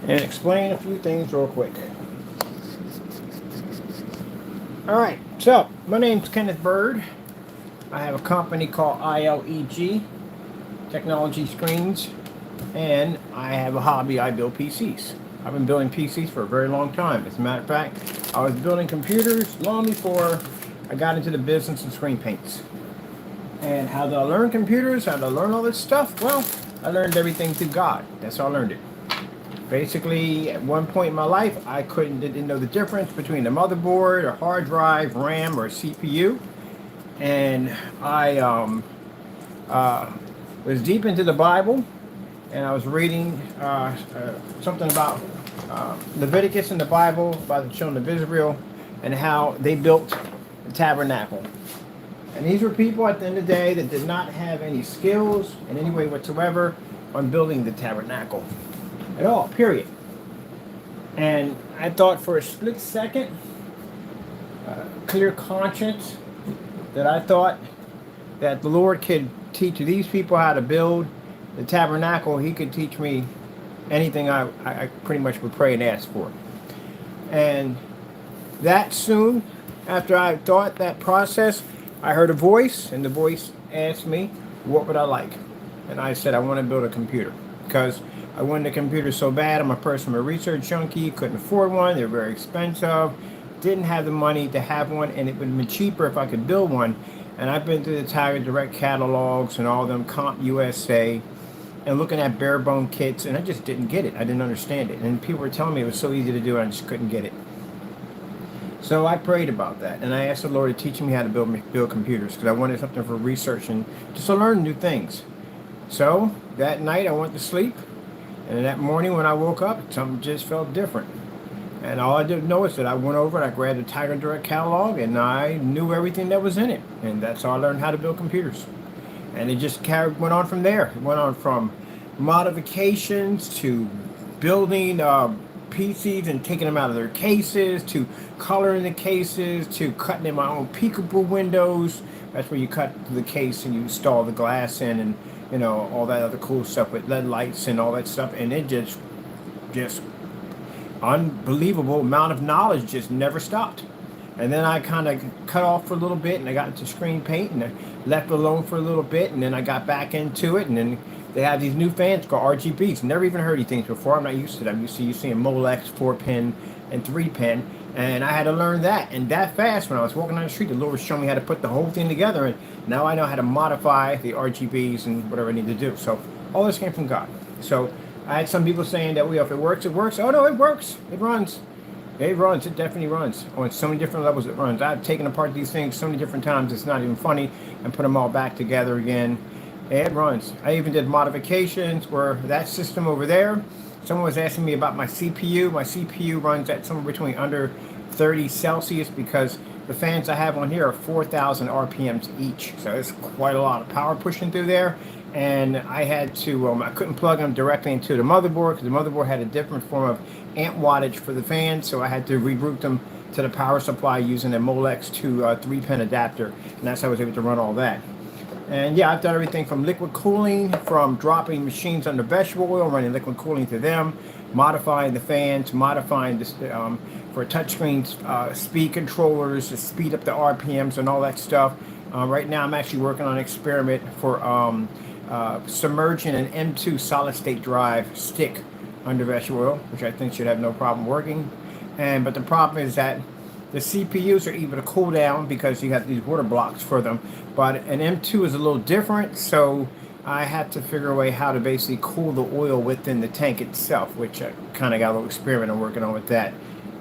and explain a few things real quick. All right, so my name's Kenneth Bird. I have a company called ILEG Technology Screens, and I have a hobby. I build PCs. I've been building PCs for a very long time. As a matter of fact, I was building computers long before I got into the business of screen paints. And how did I learn computers? How did I learn all this stuff? Well, I learned everything through God. That's how I learned it. Basically, at one point in my life, I didn't know the difference between a motherboard, a hard drive, RAM, or CPU, and I uh, was deep into the Bible, and I was reading something about Leviticus in the Bible about the children of Israel and how they built the tabernacle. And these were people at the end of the day that did not have any skills in any way whatsoever on building the tabernacle at all, period. And I thought for a split second, clear conscience, that I thought that the Lord could teach these people how to build the tabernacle. He could teach me anything I pretty much would pray and ask for. And that soon after I thought that process, I heard a voice, and the voice asked me, what would I like? And I said, I want to build a computer because I wanted a computer so bad. I'm a person, I'm a research junkie, couldn't afford one. They're very expensive, didn't have the money to have one, and it would have been cheaper if I could build one. And I've been through the Tiger Direct catalogs and all them, Comp USA, and looking at bare bone kits, and I just didn't get it. I didn't understand it. And people were telling me it was so easy to do, I just couldn't get it. So I prayed about that, and I asked the Lord to teach me how to build computers because I wanted something for research and just to learn new things. So that night I went to sleep, and that morning when I woke up, something just felt different. And all I did know is that I went over and I grabbed the Tiger Direct catalog, and I knew everything that was in it, and that's how I learned how to build computers. And it just went on from there. It went on from modifications to building PCs and taking them out of their cases, to coloring the cases, to cutting in my own peekaboo windows. That's where you cut the case and you install the glass in, and all that other cool stuff with LED lights and all that stuff. And it just unbelievable amount of knowledge just never stopped. And then I kind of cut off for a little bit, and I got into screen paint, and I left it alone for a little bit, and then I got back into it, and then they have these new fans called RGBs. Never even heard these things before. I'm not used to them. I'm used to you seeing Molex 4-pin and 3-pin, and I had to learn that. And that fast, when I was walking down the street, the Lord was showing me how to put the whole thing together, and now I know how to modify the RGBs and whatever I need to do. So all this came from God. So I had some people saying that, if it works, it works. Oh no, it works. It runs. It runs. It definitely runs. On so many different levels it runs. I've taken apart these things so many different times it's not even funny, and put them all back together again. It runs. I even did modifications where that system over there, someone was asking me about my CPU. My CPU runs at somewhere between under 30 Celsius because the fans I have on here are 4,000 RPMs each. So it's quite a lot of power pushing through there. And I had to, I couldn't plug them directly into the motherboard because the motherboard had a different form of amp wattage for the fans. So I had to reroute them to the power supply using a Molex 2 3-pin adapter. And that's how I was able to run all that. And yeah, I've done everything from liquid cooling, from dropping machines under vegetable oil, running liquid cooling to them, modifying the fans, modifying this for touchscreen speed controllers to speed up the RPMs and all that stuff. Right now, I'm actually working on an experiment for submerging an M2 solid state drive stick under vegetable oil, which I think should have no problem working. But the problem is that the CPUs are able to cool down because you have these water blocks for them. But an M2 is a little different, so I had to figure a way how to basically cool the oil within the tank itself, which I kind of got a little experiment I'm working on with that.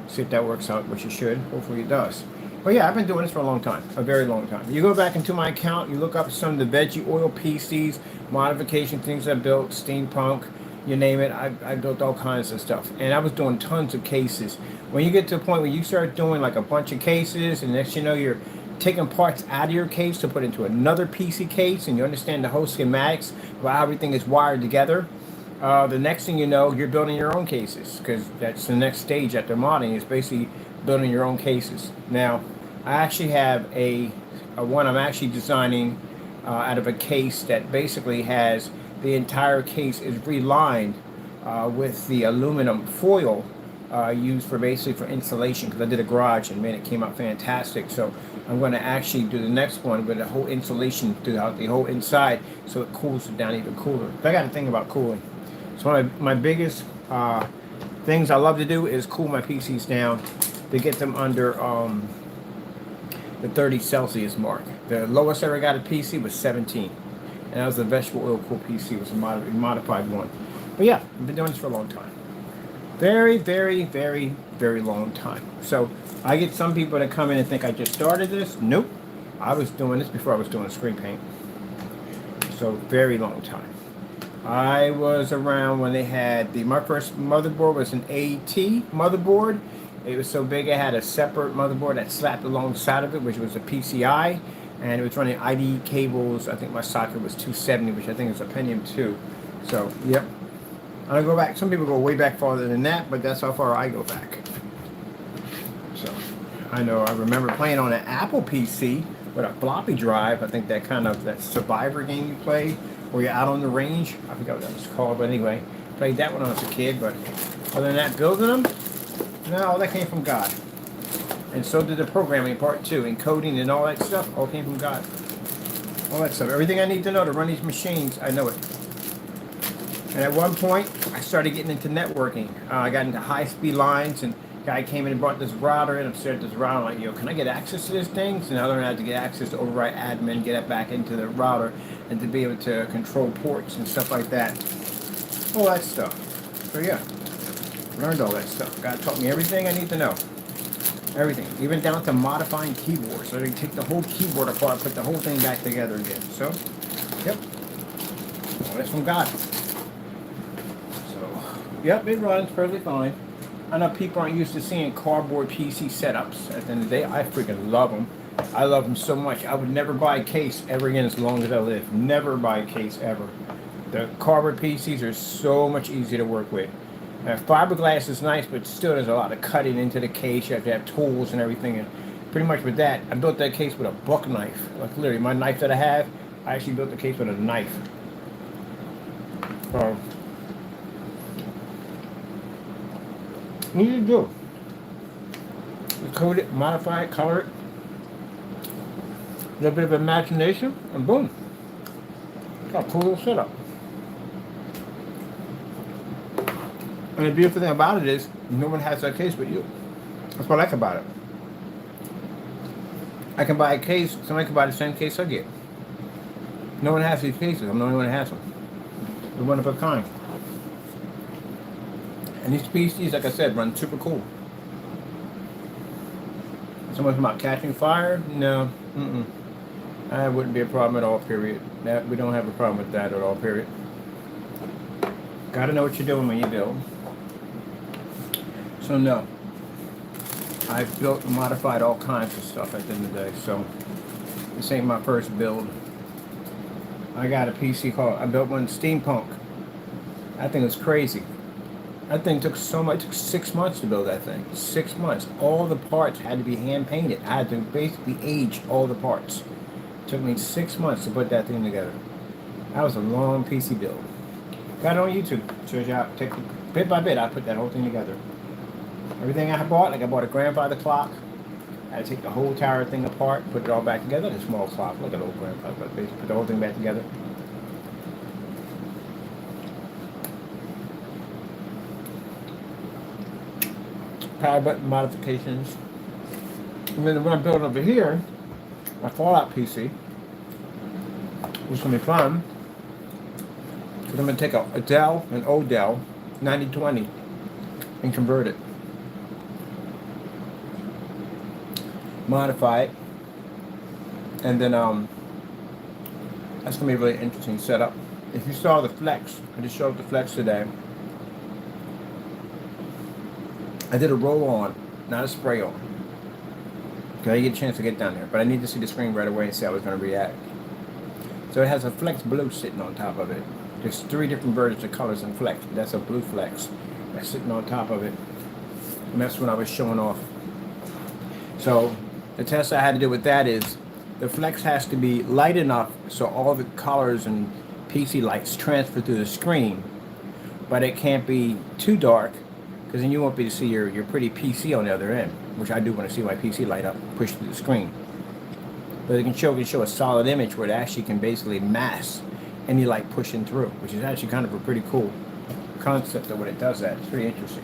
See if that works out, which it should. Hopefully it does. But yeah, I've been doing this for a long time, a very long time. You go back into my account, you look up some of the veggie oil PCs, modification things I built, steampunk, you name it. I built all kinds of stuff, and I was doing tons of cases. When you get to a point where you start doing like a bunch of cases, and next you know you're taking parts out of your case to put into another PC case, and you understand the whole schematics about how everything is wired together. The next thing you know, you're building your own cases because that's the next stage after modding is basically building your own cases. Now, I actually have a one I'm actually designing out of a case that basically has the entire case is relined with the aluminum foil used for basically for insulation, because I did a garage and man, it came out fantastic. So I'm going to actually do the next one with a whole insulation throughout the whole inside, so it cools it down even cooler. But I got to think about cooling. So one of my biggest things I love to do is cool my PCs down to get them under the 30 Celsius mark. The lowest I ever got a PC was 17, and that was the vegetable oil cool PC. It was a modified one. But yeah, I've been doing this for a long time. Very, very, very, very long time. So I get some people that come in and think I just started this. Nope. I was doing this before I was doing screen paint. So very long time. I was around when they had my first motherboard was an AT motherboard. It was so big I had a separate motherboard that slapped alongside of it, which was a PCI, and it was running ID cables. I think my socket was 270, which I think is a Pentium 2. So, yep. I go back. Some people go way back farther than that, but that's how far I go back. So, I know I remember playing on an Apple PC with a floppy drive. I think that Survivor game you play, where you're out on the range. I forgot what that was called, but anyway, played that one when I was a kid. But other than that, building them, no, that came from God. And so did the programming part too, encoding and all that stuff, all came from God. All that stuff, everything I need to know to run these machines, I know it. And at one point, I started getting into networking. I got into high-speed lines, and a guy came in and brought this router in. I'm staring at this router, I'm like, yo, can I get access to this thing? So now I learned how to get access to override admin, get it back into the router, and to be able to control ports and stuff like that. All that stuff. So yeah, learned all that stuff. God taught me everything I need to know. Everything, even down to modifying keyboards. So they take the whole keyboard apart, put the whole thing back together again. So, yep, well, that's from God. So, yep, it runs perfectly fine. I know people aren't used to seeing cardboard PC setups. At the end of the day, I freaking love them. I love them so much. I would never buy a case ever again as long as I live. Never buy a case ever. The cardboard PCs are so much easier to work with. Fiberglass is nice, but still there's a lot of cutting into the case. You have to have tools and everything. And pretty much with that, I built that case with a buck knife. Like literally, my knife that I have, I actually built the case with a knife. What do you do? You code it, modify it, color it. A little bit of imagination, and boom. Got a cool little setup. And the beautiful thing about it is, no one has that case but you. That's what I like about it. I can buy a case, somebody can buy the same case I get. No one has these cases, I'm the only one that has them. They're one of a kind. And these PCs, like I said, run super cool. Someone's about catching fire? No. That wouldn't be a problem at all, period. We don't have a problem with that at all, period. Gotta know what you're doing when you build. So no, I've built and modified all kinds of stuff at the end of the day, so this ain't my first build. I got a PC I built one Steampunk. That thing was crazy. That thing took so much, it took 6 months to build that thing. 6 months. All the parts had to be hand painted. I had to basically age all the parts. It took me 6 months to put that thing together. That was a long PC build. Got it on YouTube. Shows you how, bit by bit, I put that whole thing together. Everything I bought, like I bought a grandfather clock. I had to take the whole tower thing apart, put it all back together. A small clock, like an old grandfather, but basically put the whole thing back together. Power button modifications. And then when I'm building over here, my Fallout PC, which is going to be fun, because I'm going to take a Dell, an old Dell, 9020, and convert it. Modify it. And then, that's going to be a really interesting setup. If you saw the Flex, I just showed the Flex today. I did a roll-on, not a spray-on. Because I didn't get a chance to get down there. But I need to see the screen right away and see how it's going to react. So it has a Flex Blue sitting on top of it. There's 3 different versions of colors in Flex. That's a blue Flex that's sitting on top of it. And that's what I was showing off. So the test I had to do with that is the Flex has to be light enough so all the colors and PC lights transfer through the screen, but it can't be too dark, because then you won't be able to see your pretty PC on the other end, which I do want to see my PC light up, push through the screen. But it can show a solid image where it actually can basically mask any light pushing through, which is actually kind of a pretty cool concept of what it does that. It's pretty interesting.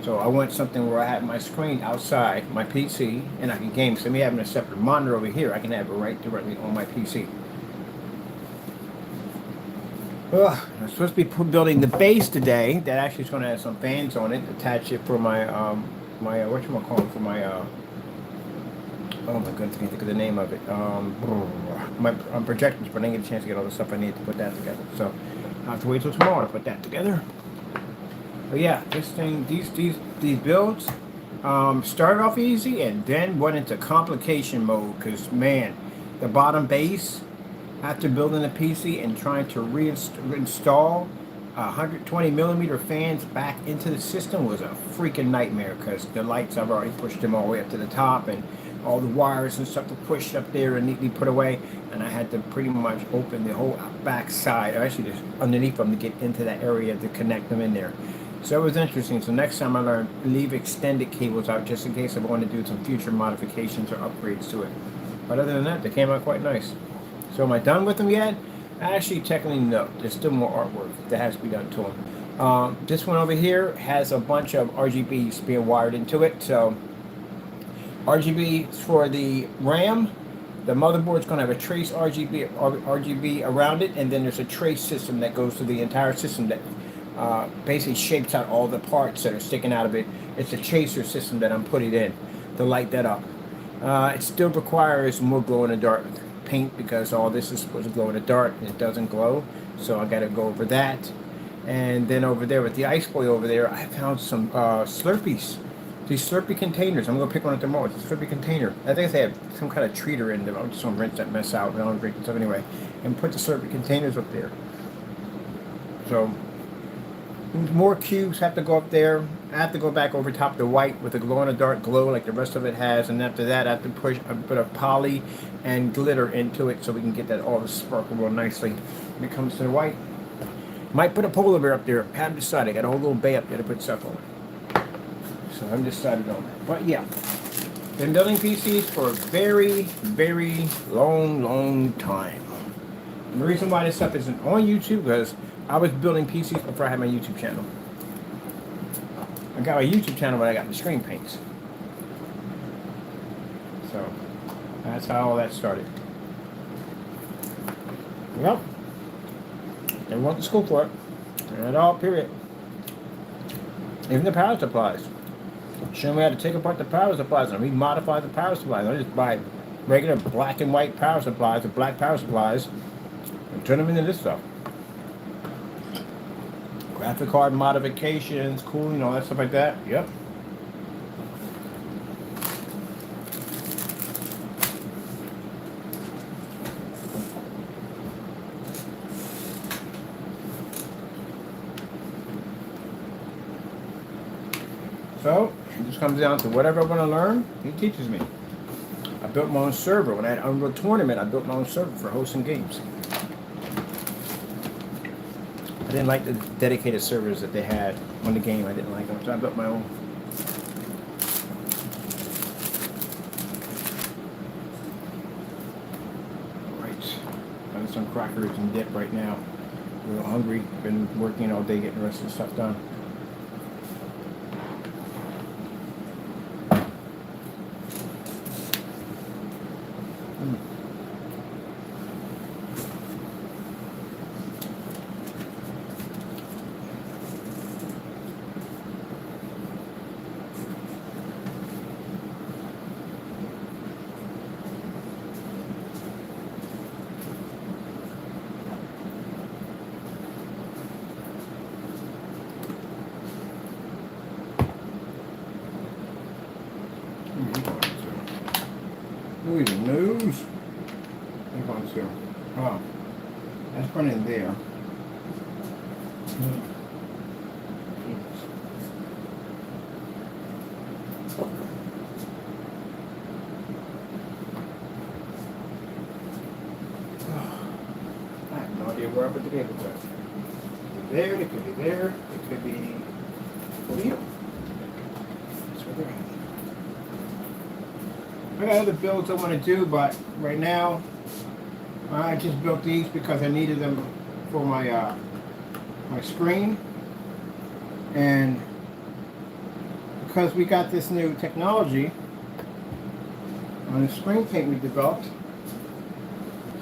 So I want something where I have my screen outside my PC and I can game. So me having a separate monitor over here, I can have it right directly on my PC. I'm supposed to be building the base today. That actually is going to have some fans on it. Attach it for my whatchamacallit, for my oh my goodness, I can't think of the name of it. My projectors, but I didn't get a chance to get all the stuff I need to put that together. So I have to wait till tomorrow to put that together. But yeah, this thing, these builds started off easy and then went into complication mode, because man, the bottom base after building a PC and trying to reinstall 120 millimeter fans back into the system was a freaking nightmare, because the lights, I've already pushed them all the way up to the top, and all the wires and stuff to push up there and neatly put away, and I had to pretty much open the whole back side, or actually just underneath them, to get into that area to connect them in there. So it was interesting. So next time I learned, leave extended cables out just in case I want to do some future modifications or upgrades to it. But other than that, they came out quite nice. So am I done with them yet? Actually, technically no. There's still more artwork that has to be done to them. This one over here has a bunch of RGBs being wired into it. So RGB for the RAM. The motherboard's going to have a trace RGB around it, and then there's a trace system that goes to the entire system that basically shapes out all the parts that are sticking out of it. It's a chaser system that I'm putting in to light that up. It still requires more glow-in-the-dark paint, because all this is supposed to glow in the dark and it doesn't glow. So I got to go over that. And then over there with the Ice Boy over there, I found some Slurpees. These Slurpee containers. I'm going to pick one up tomorrow. It's a Slurpee container. I think they have some kind of treater in them. I'm just going to rinse that mess out. I don't drink stuff anyway. And put the Slurpee containers up there. So more cubes have to go up there. I have to go back over top the white with a glow-in-the-dark glow like the rest of it has, and after that I have to push a bit of poly and glitter into it so we can get that all to sparkle real nicely when it comes to the white. Might put a polar bear up there. I haven't decided. I got a whole little bay up there to put stuff on. So I'm decided on that. But yeah, been building PCs for a very, very long time. And the reason why this stuff isn't on YouTube, because I was building PCs before I had my YouTube channel. I got my YouTube channel when I got the screen paints. So that's how all that started. Yep. Never went to school for it. At all, period. Even the power supplies. Show me how to take apart the power supplies and remodify the power supplies. I just buy regular black and white power supplies or black power supplies and turn them into this stuff. Graphic card modifications, cooling, all that stuff like that. Yep. So it just comes down to whatever I want to learn, he teaches me. I built my own server. When I had Unreal Tournament, I built my own server for hosting games. I didn't like the dedicated servers that they had on the game. I didn't like them, so I built my own. Right. Having some crackers and dip right now. A little hungry. Been working all day getting the rest of the stuff done. Who even knows? Oh, that's one in there. I have no idea where I put the cable. there. It could be over here. That's where they're at. I got other builds I want to do, but right now I just built these because I needed them for my my screen, and because we got this new technology on the screen paint we developed,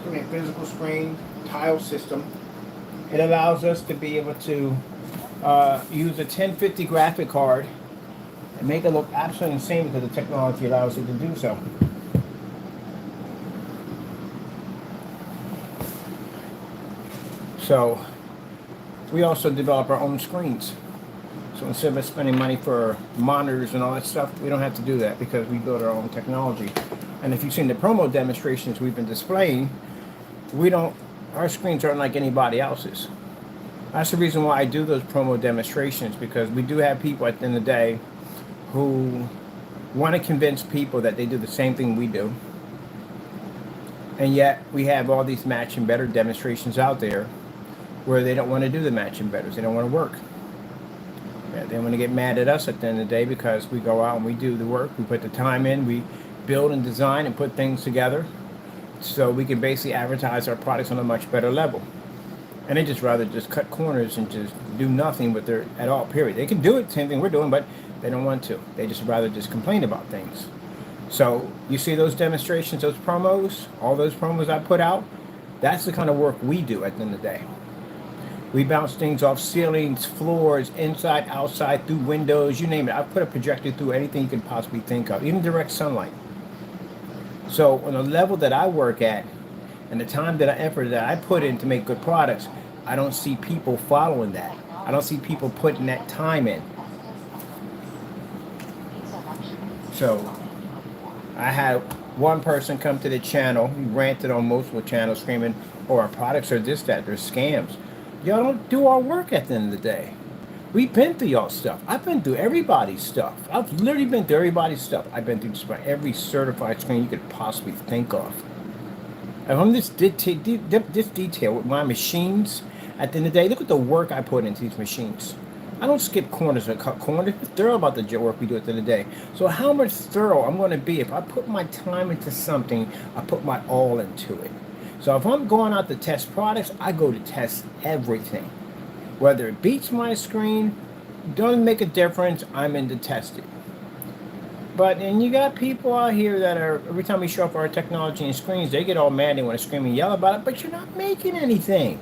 a physical screen tile system. It allows us to be able to use a 1050 graphic card and make it look absolutely insane because the technology allows it to do so. So we also develop our own screens. So instead of spending money for monitors and all that stuff, we don't have to do that because we build our own technology. And if you've seen the promo demonstrations we've been displaying, our screens aren't like anybody else's. That's the reason why I do those promo demonstrations, because we do have people at the end of the day who want to convince people that they do the same thing we do. And yet we have all these match and better demonstrations out there where they don't want to do the match and betters. They don't want to work. Yeah, they want to get mad at us at the end of the day because we go out and we do the work. We put the time in. We build and design and put things together so we can basically advertise our products on a much better level. And they just rather just cut corners and just do nothing with their at all, period. They can do it, same thing we're doing, but they don't want to. They just rather just complain about things. So you see those demonstrations, those promos, all those promos I put out, that's the kind of work we do at the end of the day. We bounce things off ceilings, floors, inside, outside, through windows, you name it. I put a projector through anything you can possibly think of, even direct sunlight. So on the level that I work at and the time that effort that I put in to make good products, I don't see people following that. I don't see people putting that time in. So I had one person come to the channel, he ranted on multiple channels screaming, oh, our products are this, that, they're scams. Y'all don't do our work at the end of the day. We've been through y'all stuff. I've been through everybody's stuff. I've literally been through everybody's stuff. I've been through just about every certified screen you could possibly think of. And from this detail with my machines, at the end of the day, look at the work I put into these machines. I don't skip corners or cut corners. I'm thorough about the work we do at the end of the day. So how much thorough I'm going to be if I put my time into something, I put my all into it. So if I'm going out to test products, I go to test everything. Whether it beats my screen, doesn't make a difference, I'm into testing. And you got people out here that are, every time we show up our technology and screens, they get all mad, they want to scream and yell about it, but you're not making anything.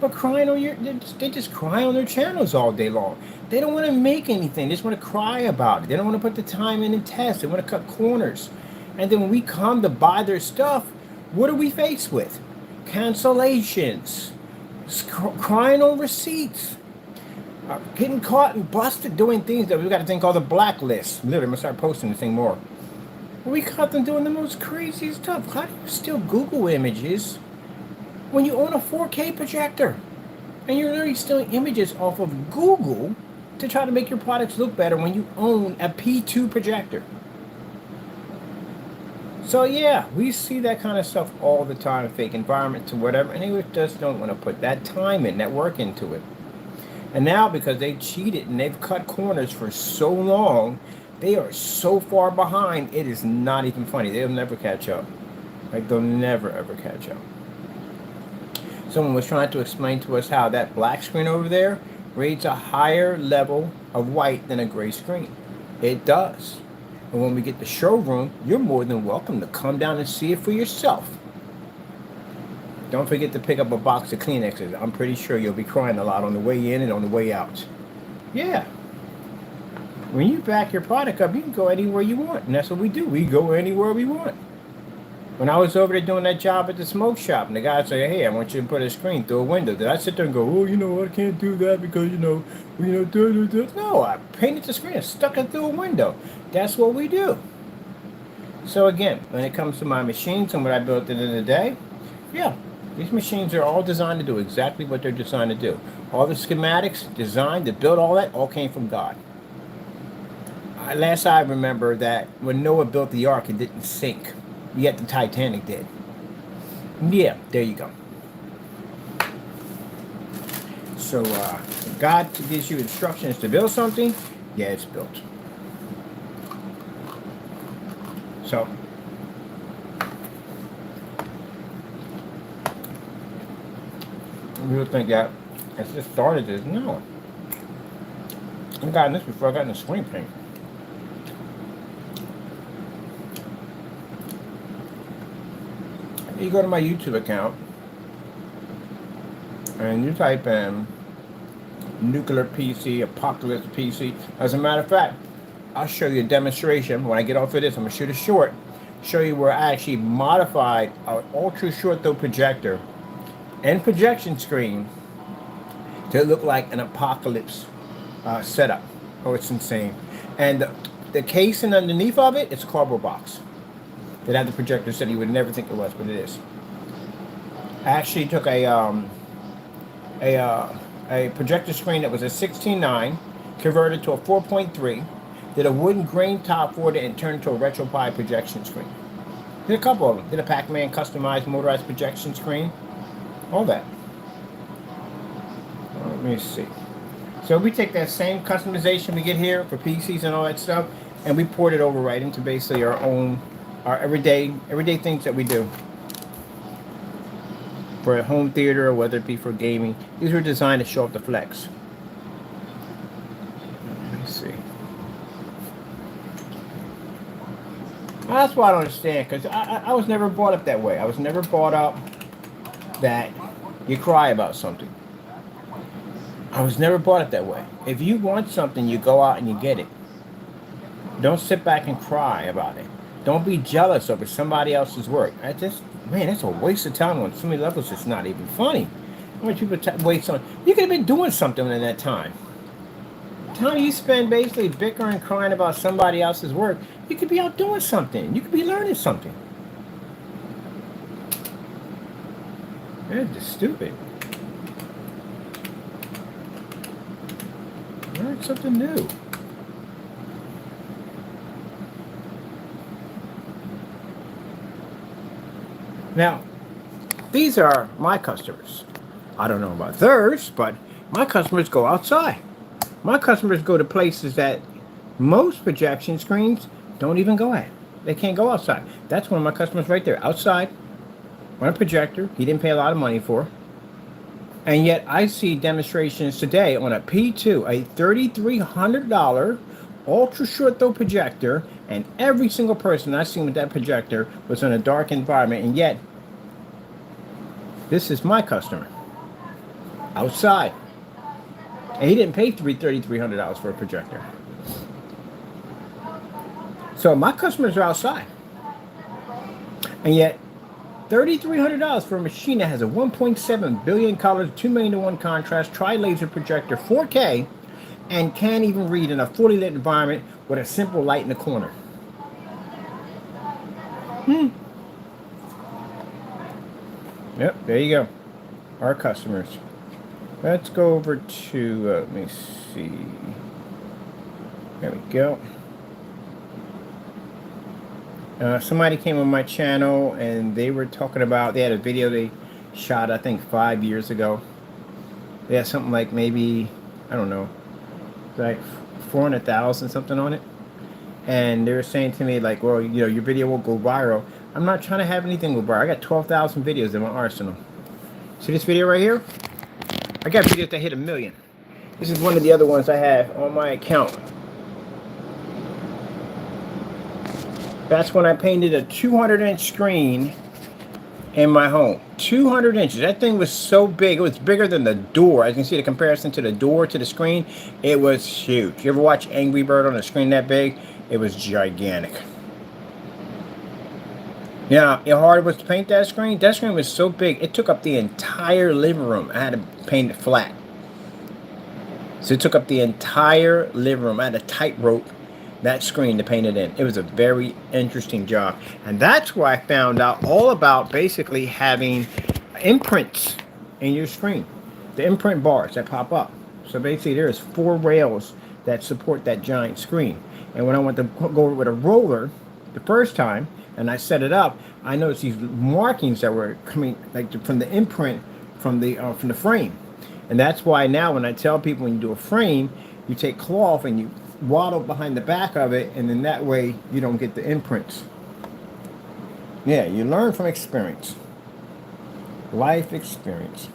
But they just cry on their channels all day long. They don't want to make anything, they just want to cry about it. They don't want to put the time in and test, they want to cut corners. And then when we come to buy their stuff, what are we faced with? Cancellations, crying on receipts, getting caught and busted doing things that we've got a thing called the blacklist. Literally, I'm going to start posting this thing more. We caught them doing the most crazy stuff. How do you steal Google images when you own a 4K projector? And you're literally stealing images off of Google to try to make your products look better when you own a P2 projector. So yeah, we see that kind of stuff all the time, fake environments or whatever, and they just don't want to put that time in, that work into it. And now because they cheated and they've cut corners for so long, they are so far behind, it is not even funny. They'll never catch up. Like, they'll never ever catch up. Someone was trying to explain to us how that black screen over there reads a higher level of white than a gray screen. It does. And when we get the showroom, you're more than welcome to come down and see it for yourself. Don't forget to pick up a box of Kleenexes. I'm pretty sure you'll be crying a lot on the way in and on the way out. Yeah. When you back your product up, you can go anywhere you want. And that's what we do. We go anywhere we want. When I was over there doing that job at the smoke shop, and the guy said, hey, I want you to put a screen through a window. Did I sit there and go, oh, I can't do that because, No, I painted the screen and stuck it through a window. That's what we do. So again, when it comes to my machines and what I built at the end of the day, yeah, these machines are all designed to do exactly what they're designed to do. All the schematics, design, to build all that, all came from God. Last I remember that when Noah built the ark, it didn't sink. Yet the Titanic did. Yeah, there you go. So if God gives you instructions to build something, yeah, it's built. So you would think that it's just started this. No. I've gotten this before I got in the screen paint. You go to my YouTube account and you type in Nuclear PC, Apocalypse PC. As a matter of fact, I'll show you a demonstration. When I get off of this, I'm going to shoot a short, show you where I actually modified an ultra short throw projector and projection screen to look like an Apocalypse setup. Oh, it's insane. And the casing underneath of it, it's a cardboard box. That had the projector set. You would never think it was, but it is. I actually took a projector screen that was a 16:9, converted to a 4.3, did a wooden grain top for it, and turned it to a RetroPie projection screen. Did a couple of them. Did a Pac-Man customized motorized projection screen. All that. Let me see. So we take that same customization we get here for PCs and all that stuff, and we port it over right into basically our own, our everyday things that we do. For a home theater, or whether it be for gaming. These were designed to show off the flex. Let me see. Well, that's why I don't understand, because I was never brought up that way. I was never brought up that you cry about something. I was never brought up that way. If you want something, you go out and you get it. Don't sit back and cry about it. Don't be jealous over somebody else's work. Man, that's a waste of time on so many levels. It's not even funny. How much people waste on? You could have been doing something in that time. The time you spend basically bickering, crying about somebody else's work, you could be out doing something. You could be learning something. That's just stupid. Learn something new. Now, these are my customers. I don't know about theirs, but my customers go outside. My customers go to places that most projection screens don't even go at. They can't go outside. That's one of my customers right there, outside, on a projector he didn't pay a lot of money for. And yet I see demonstrations today on a P2, a $3,300 ultra short throw projector, and every single person I've seen with that projector was in a dark environment, and yet this is my customer outside, and he didn't pay $3,300 for a projector. So my customers are outside, and yet $3,300 for a machine that has a 1.7 billion colors, 2 million to 1 contrast, tri-laser projector, 4K, and can't even read in a fully lit environment with a simple light in the corner. Yep, there you go. Our customers. Let's go over to, let me see. There we go. Somebody came on my channel and they were talking about, they had a video they shot, I think 5 years ago. They had something like maybe, I don't know, like 400,000 something on it. And they were saying to me like, well, you know, your video won't go viral. I'm not trying to have anything go viral. I got 12,000 videos in my arsenal. See this video right here? I got videos that hit 1 million. This is one of the other ones I have on my account. That's when I painted a 200-inch screen in my home. 200 inches. That thing was so big. It was bigger than the door. As you can see the comparison to the door to the screen. It was huge. You ever watch Angry Bird on a screen that big? It was gigantic. Now, how hard it was to paint that screen? That screen was so big, it took up the entire living room. I had to paint it flat. So it took up the entire living room. I had to tightrope that screen to paint it in. It was a very interesting job. And that's where I found out all about basically having imprints in your screen. The imprint bars that pop up. So basically there's 4 rails that support that giant screen. And when I went to go with a roller the first time, and I set it up, I noticed these markings that were coming like from the imprint from the frame. And that's why now when I tell people when you do a frame, you take cloth and you waddle behind the back of it, and then that way you don't get the imprints. Yeah, you learn from experience. Life experience.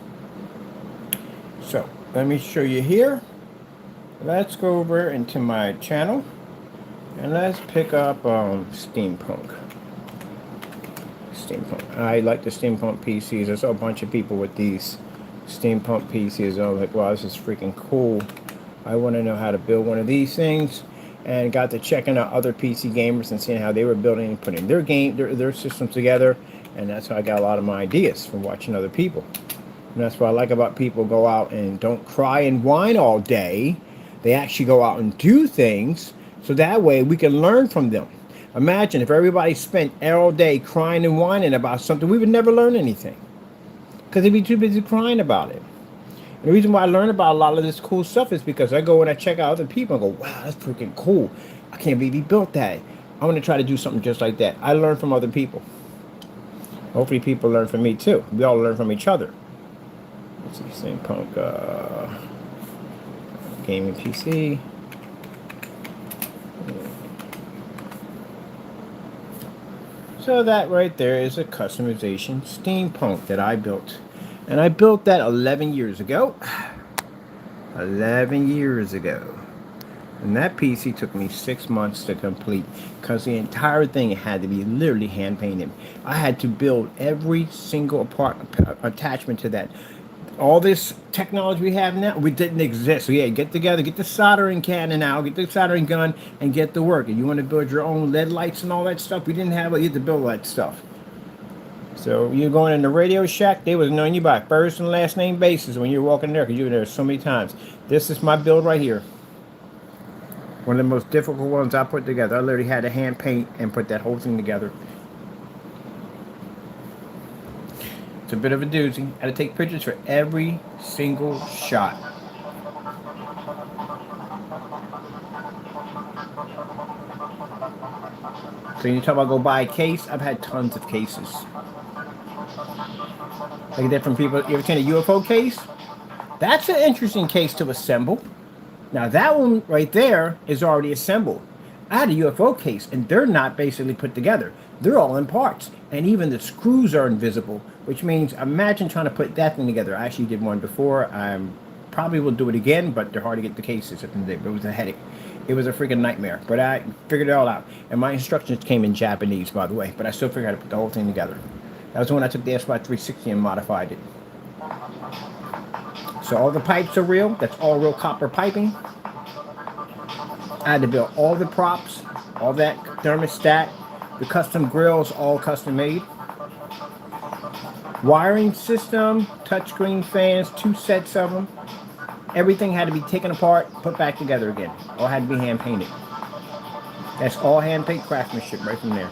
So, let me show you here. Let's go over into my channel and let's pick up steampunk. I like the steampunk PCs. I saw a bunch of people with these steampunk PCs. I was like, wow, this is freaking cool. I want to know how to build one of these things. And got to checking out other PC gamers and seeing how they were building and putting their systems together. And that's how I got a lot of my ideas from watching other people. And that's what I like about people go out and don't cry and whine all day. They actually go out and do things, so that way we can learn from them. Imagine if everybody spent all day crying and whining about something, we would never learn anything, because they'd be too busy crying about it. And the reason why I learn about a lot of this cool stuff is because I go and I check out other people and go, wow, that's freaking cool. I can't believe he built that. I want to try to do something just like that. I learn from other people. Hopefully people learn from me too. We all learn from each other. Let's see, steampunk gaming PC. So that right there is a customization steampunk that I built. And I built that 11 years ago. 11 years ago. And that PC took me 6 months to complete, because the entire thing had to be literally hand painted. I had to build every single part attachment to that. All this technology we have now, we didn't exist. So yeah, get together, get the soldering cannon out, get the soldering gun, and get to work. And you want to build your own LED lights and all that stuff, we didn't have it. You had to build all that stuff. So you're going in the Radio Shack, they was knowing you by first and last name basis when you're walking there, because you were there so many times. This is my build right here. One of the most difficult ones I put together. I literally had to hand paint and put that whole thing together. It's a bit of a doozy. I had to take pictures for every single shot. So you talk about go buy a case, I've had tons of cases. Like different people. You ever seen a UFO case? That's an interesting case to assemble. Now that one right there is already assembled. I had a UFO case, and they're not basically put together. They're all in parts, and even the screws are invisible, which means imagine trying to put that thing together. I actually did one before. I probably will do it again, but they're hard to get the cases at the end of the day. But it was a headache. It was a freaking nightmare, but I figured it all out. And my instructions came in Japanese, by the way, but I still figured out how to put the whole thing together. That was when I took the SY360 and modified it. So all the pipes are real. That's all real copper piping. I had to build all the props, all that thermostat, the custom grills, all custom made. Wiring system, touchscreen fans, 2 sets of them. Everything had to be taken apart, put back together again. All had to be hand painted. That's all hand paint craftsmanship right from there.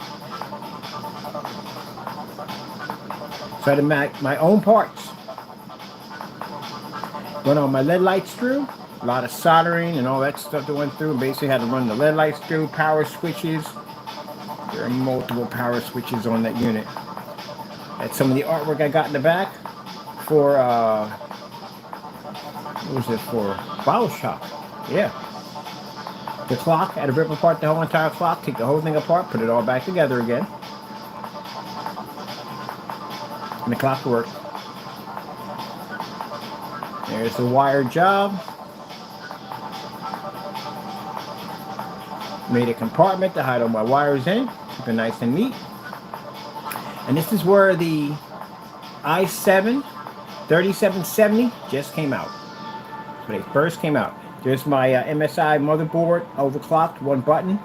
So I had to make my own parts. Went on my LED lights through. A lot of soldering and all that stuff that went through. Basically had to run the LED lights through, power switches. There are multiple power switches on that unit. That's some of the artwork I got in the back for, what was it for? BioShock. Yeah. The clock, I had to rip apart the whole entire clock, take the whole thing apart, put it all back together again. And the clock worked. There's the wire job. Made a compartment to hide all my wires in. Keep it nice and neat. And this is where the i7 3770 just came out. When it first came out. There's my MSI motherboard, overclocked, one button.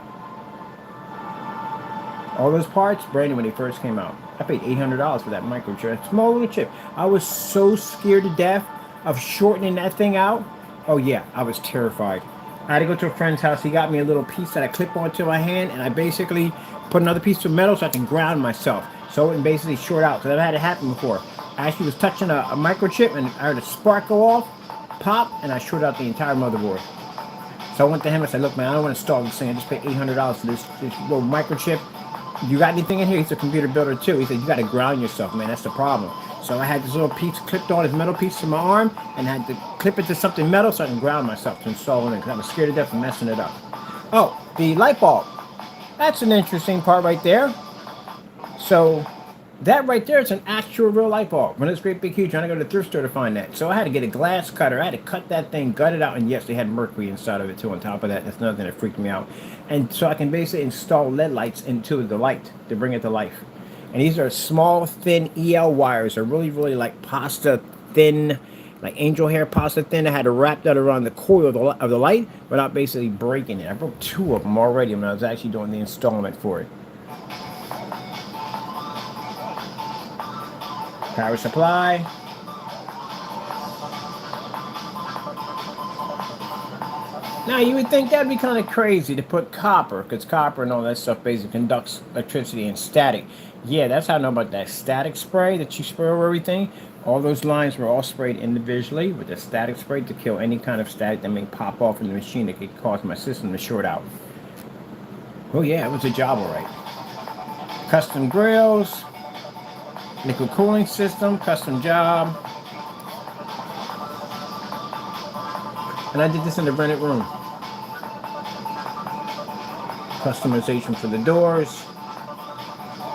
All those parts, brand new when they first came out. I paid $800 for that microchip. Small little chip. I was so scared to death of shortening that thing out. Oh yeah, I was terrified. I had to go to a friend's house. He got me a little piece that I clip onto my hand, and I basically put another piece of metal so I can ground myself. So it wouldn't basically short out, because I've had it happen before. I actually was touching a microchip, and I heard a spark go off, pop, and I shorted out the entire motherboard. So I went to him and said, look man, I don't want to install this thing. I just paid $800 for this little microchip. You got anything in here? He's a computer builder too. He said, you got to ground yourself, man. That's the problem. So I had this little piece clipped on, this metal piece to my arm, and I had to clip it to something metal so I can ground myself to install it in, because I was scared to death of messing it up. Oh, the light bulb. That's an interesting part right there. So that right there is an actual real light bulb. When it's great big huge, I had to go to the thrift store to find that. So I had to get a glass cutter. I had to cut that thing, gut it out, and yes, they had mercury inside of it too. On top of that, that's another thing that freaked me out. And so I can basically install LED lights into the light to bring it to life. And these are small, thin EL wires. They're really, really like pasta thin, like angel hair pasta thin. I had to wrap that around the coil of the light without basically breaking it. I broke 2 of them already when I was actually doing the installment for it. Power supply. Now you would think that'd be kind of crazy to put copper, because copper and all that stuff basically conducts electricity and static. Yeah, that's how I know about that static spray that you spray over everything. All those lines were all sprayed individually with a static spray to kill any kind of static that may pop off in the machine that could cause my system to short out. Oh yeah, it was a job alright. Custom grills. Liquid cooling system, custom job. And I did this in the rented room. Customization for the doors.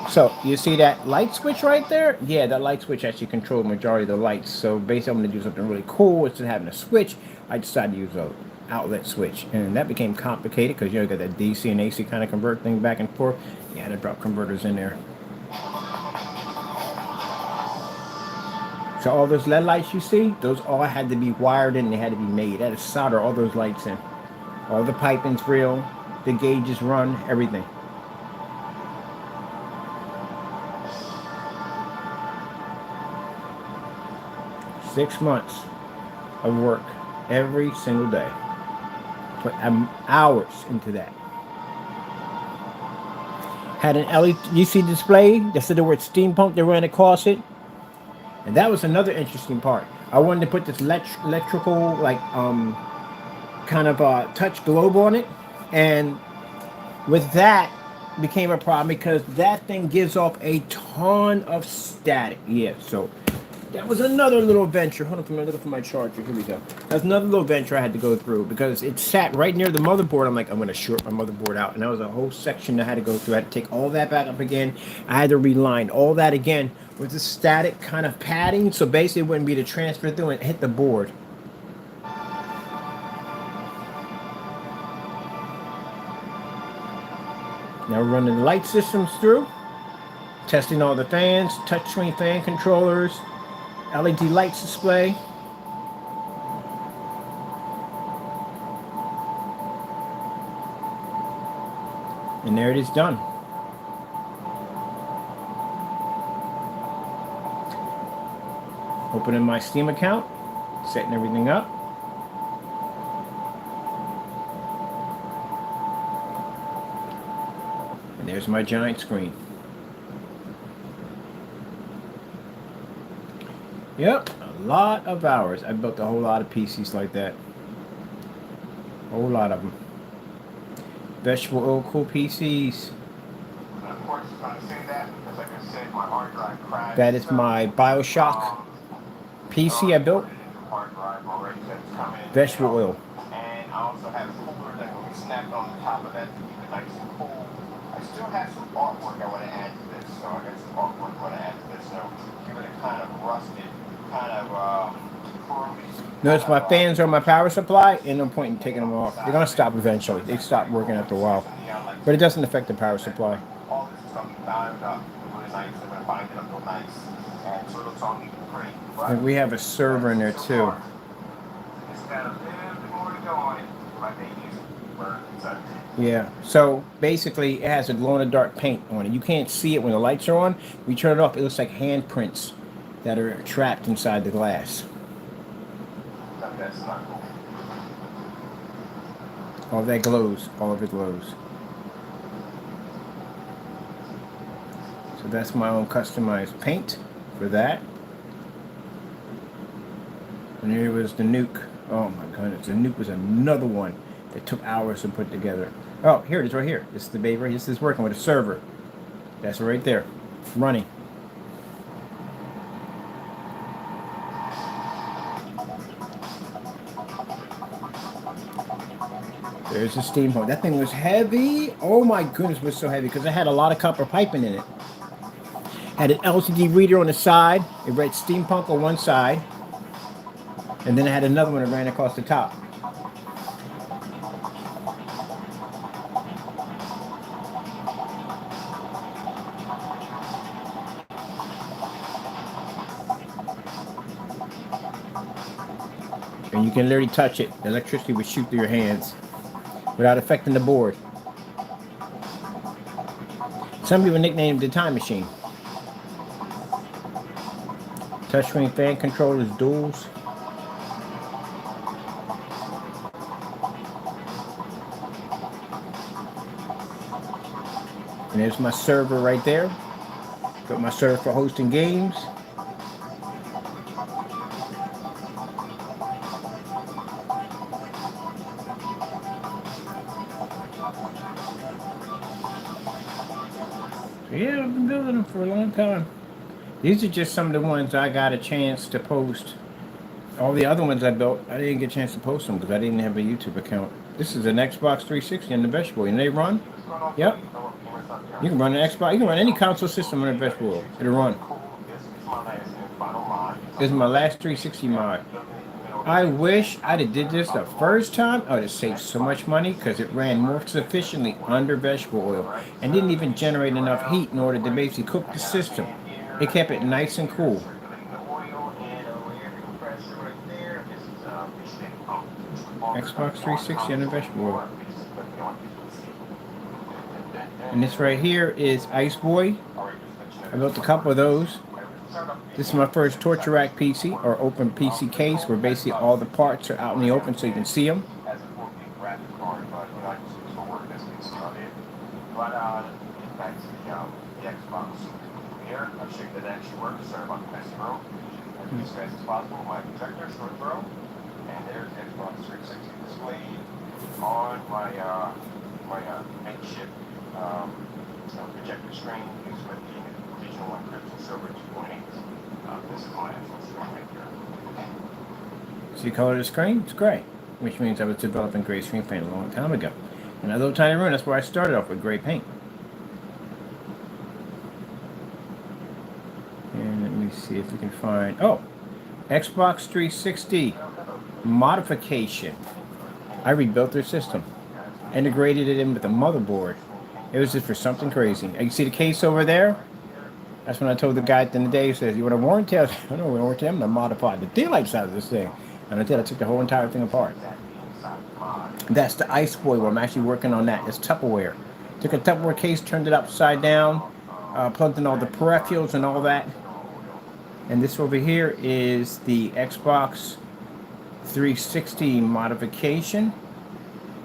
So, you see that light switch right there? Yeah, that light switch actually controls the majority of the lights. So, basically, I'm going to do something really cool. Instead of having a switch, I decided to use a outlet switch. And that became complicated because, you know, you got that DC and AC kind of convert thing back and forth. Yeah, I had to drop converters in there. So all those LED lights you see, those all had to be wired in. They had to be made. I had to solder all those lights in. All the piping's real. The gauges run. Everything. Six months of work every single day. Put hours into that. Had an LED display that said the word steampunk. They ran across it. And that was another interesting part. I wanted to put this electrical, like, kind of touch globe on it. And with that, became a problem because that thing gives off a ton of static. Yeah, so that was another little venture. Hold on, I'm looking for my charger. Here we go. That's another little venture I had to go through because it sat right near the motherboard. I'm like, I'm going to short my motherboard out. And that was a whole section I had to go through. I had to take all that back up again. I had to reline all that again with the static kind of padding. So basically it wouldn't be to transfer through and hit the board. Now we're running the light systems through. Testing all the fans, touchscreen fan controllers, LED lights display. And there it is done. Opening my Steam account, setting everything up. And there's my giant screen. Yep, a lot of hours. I built a whole lot of PCs like that. A whole lot of them. Vegetable oil cool PCs. Of course, it's going to say that because, like I said, my hard drive crashed. That is my BioShock PC I built. Vegetable oil. And I also have a cooler that will be snapped on the top of that to keep it nice and cool. I still have some artwork I want to add to this, so I got some artwork I want to add to this. So give it a kind of rusted, kind of curly. Notice my fans are on my power supply, and no point in taking them off. They're going to stop eventually. They stop working after a while. But it doesn't affect the power supply. All this is going to be bound up really nice. I'm going to bind it up real nice. And so it looks all neat and great. And we have a server in there too. It's got a little bit more to go on it. Like they use for yeah, so basically it has a glow-in-the-dark paint on it. You can't see it when the lights are on. We turn it off, it looks like handprints that are trapped inside the glass. That's not cool. All of that glows. All of it glows. So that's my own customized paint for that. And here was the nuke. Oh my goodness, the nuke was another one that took hours to put together. Oh, here it is right here. This is the baby right here. This is working with a server. That's right there. Running. There's a steampunk. That thing was heavy. Oh my goodness, it was so heavy because it had a lot of copper piping in it. Had an LCD reader on the side. It read steampunk on one side. And then it had another one that ran across the top. And you can literally touch it. The electricity would shoot through your hands without affecting the board. Some people nicknamed it the time machine. Touchscreen fan controllers, duals. And there's my server right there. Got my server for hosting games. Yeah, I've been building them for a long time. These are just some of the ones I got a chance to post. All the other ones I built, I didn't get a chance to post them because I didn't have a YouTube account. This is an Xbox 360 and the Vegetable, and they run. Yep. You can run an Xbox. You can run any console system on a Vegetable. It'll run. This is my last 360 mod. I wish I'd have did this the first time. I would have saved so much money because it ran more sufficiently under vegetable oil and didn't even generate enough heat in order to basically cook the system. It kept it nice and cool. Xbox 360 under vegetable oil. And this right here is Ice Boy. I built a couple of those. This is my first Torture Rack PC, or open PC case, where basically all the parts are out in the open so you can see them. And there's Xbox 360 displayed on my makeshift projector screen used with the digital encryption server 2.8. This is my actual screen right here. See the color of the screen? It's gray, which means I was developing gray screen paint a long time ago. And that little tiny room, that's where I started off with gray paint. And let me see if we can find, oh, Xbox 360 modification. I rebuilt their system, integrated it in with the motherboard. It was just for something crazy. You see the case over there? That's when I told the guy at the end of the day, he says, "You want a warranty?" I said, "I don't want a warranty. I'm going to modify the daylight side of this thing." And I did. I took the whole entire thing apart. That's the Ice Boy where I'm actually working on that. It's Tupperware. Took a Tupperware case, turned it upside down, plugged in all the peripherals and all that. And this over here is the Xbox 360 modification.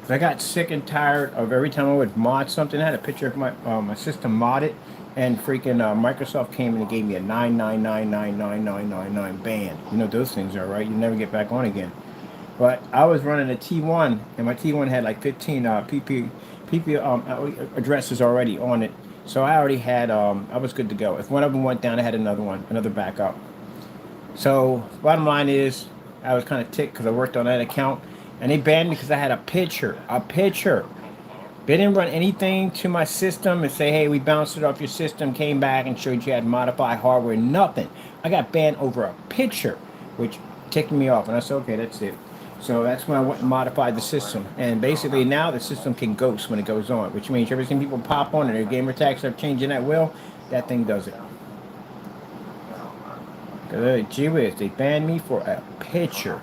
So I got sick and tired of every time I would mod something. I had a picture of my system modded, and freaking Microsoft came and gave me a 9999999 ban. You know those things are, right? You never get back on again. But I was running a T1, and my T1 had like 15 PP addresses already on it. So I already had, I was good to go. If one of them went down, I had another backup. So bottom line is, I was kind of ticked because I worked on that account, and they banned me because I had a picture. They didn't run anything to my system and say, hey, we bounced it off your system, came back and showed you had modified hardware, nothing. I got banned over a picture, which ticked me off, and I said, okay, that's it. So that's when I went and modified the system. And basically now the system can ghost when it goes on, which means every time people pop on and their gamer tags are changing at will, that thing does it. Gee whiz, they banned me for a picture.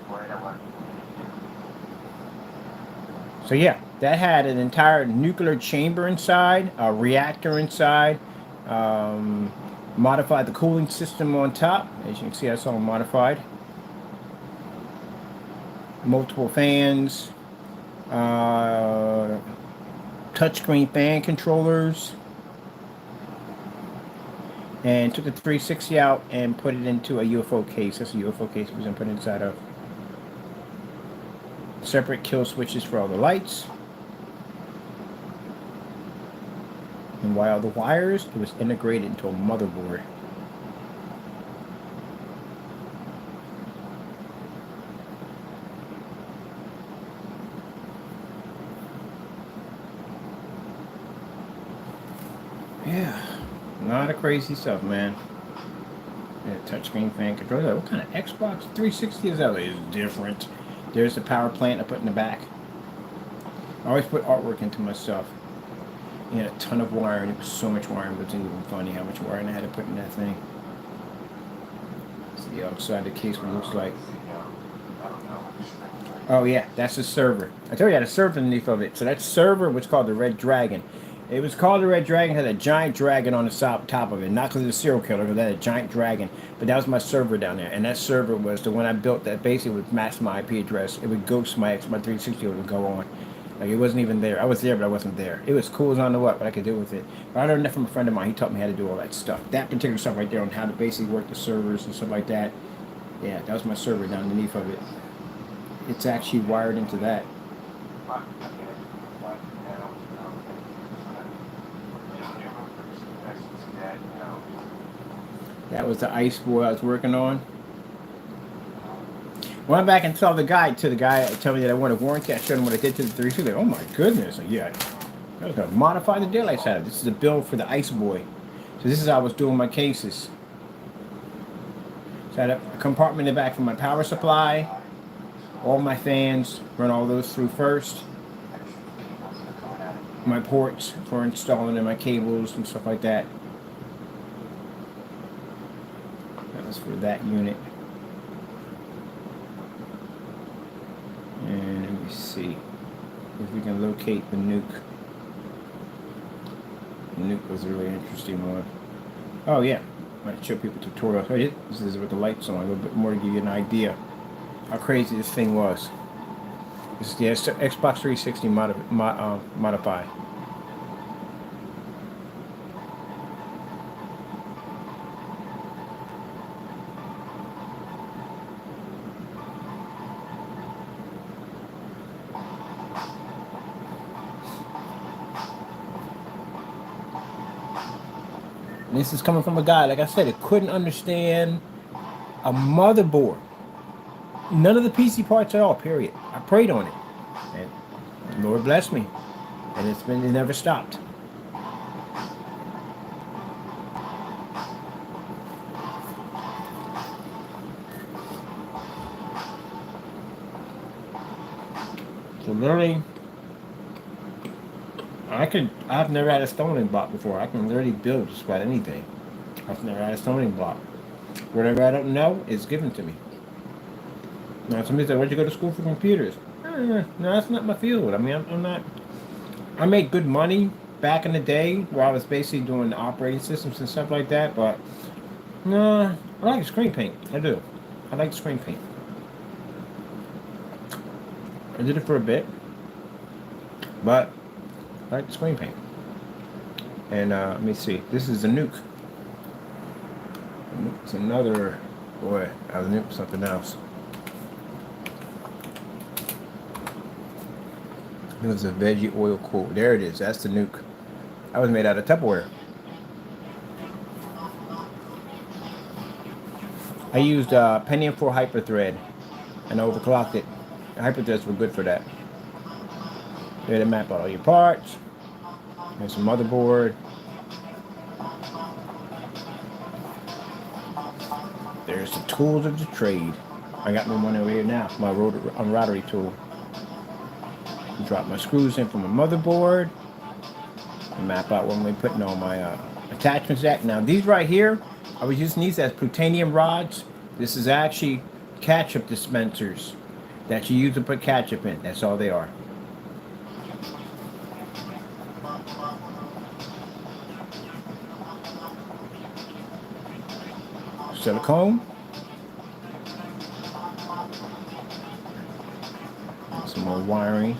So yeah, that had an entire nuclear chamber inside, a reactor inside, modified the cooling system on top. As you can see, that's all modified. Multiple fans, touchscreen fan controllers, and took the 360 out and put it into a UFO case. That's a UFO case we was put inside of. Separate kill switches for all the lights. And while the wires, it was integrated into a motherboard. Yeah, a lot of crazy stuff, man. Yeah, touchscreen fan controller. What kind of Xbox 360 is that? It's different. There's the power plant I put in the back. I always put artwork into my stuff. You know, a ton of wiring. It was so much wiring, but it's not even funny how much wiring I had to put in that thing. See the outside the case what it looks like. Oh yeah, that's the server. I told you I had a server underneath of it. So that server was called the Red Dragon. It was called the Red Dragon. Had a giant dragon on the top of it. Not because it's a serial killer, but it had a giant dragon. But that was my server down there. And that server was the one I built that basically would match my IP address. It would ghost my 360 would go on. Like, it wasn't even there. I was there, but I wasn't there. It was cool as I don't know what I could do with it. But I learned that from a friend of mine. He taught me how to do all that stuff. That particular stuff right there on how to basically work the servers and stuff like that. Yeah, that was my server down underneath of it. It's actually wired into that. That was the ice boy I was working on. Went back and saw the guy. Tell me that I wanted a warranty. I showed him what I did to the 360. Like, oh my goodness! Like, yeah, I was gonna modify the daylight out of it. This is a build for the ice boy. So this is how I was doing my cases. So I had a compartment in the back for my power supply, all my fans, run all those through first. My ports for installing in my cables and stuff like that. That was for that unit. And let me see if we can locate the nuke. The nuke was a really interesting one. Oh yeah, I might show people tutorials. Oh, this is with the lights on, a little bit more to give you an idea how crazy this thing was. This is the Xbox 360 modify. And this is coming from a guy, like I said, that couldn't understand a motherboard. None of the PC parts at all, period. I prayed on it. And the Lord blessed me. And it never stopped. So literally, I've never had a stoning block before. I can literally build just about anything. I've never had a stoning block. Whatever I don't know is given to me. Now somebody said, where'd you go to school for computers? No, that's not my field. I mean, I'm not. I made good money back in the day where I was basically doing operating systems and stuff like that, but no, I like screen paint. I do. I like screen paint. I did it for a bit, but I like the screen paint. And let me see. This is a nuke. It's another. Boy, I was nuke something else. It was a veggie oil coat. There it is. That's the nuke. That was made out of Tupperware. I used Pentium 4 Hyperthread and overclocked it. Hyperthreads were good for that. There to map out all your parts. There's some motherboard. There's the tools of the trade. I got my one over here now. My rotary tool. Drop my screws in from my motherboard. And map out what I'm putting all my attachments at. Now these right here, I was using these as plutonium rods. This is actually ketchup dispensers that you use to put ketchup in. That's all they are. Silicone. Some more wiring.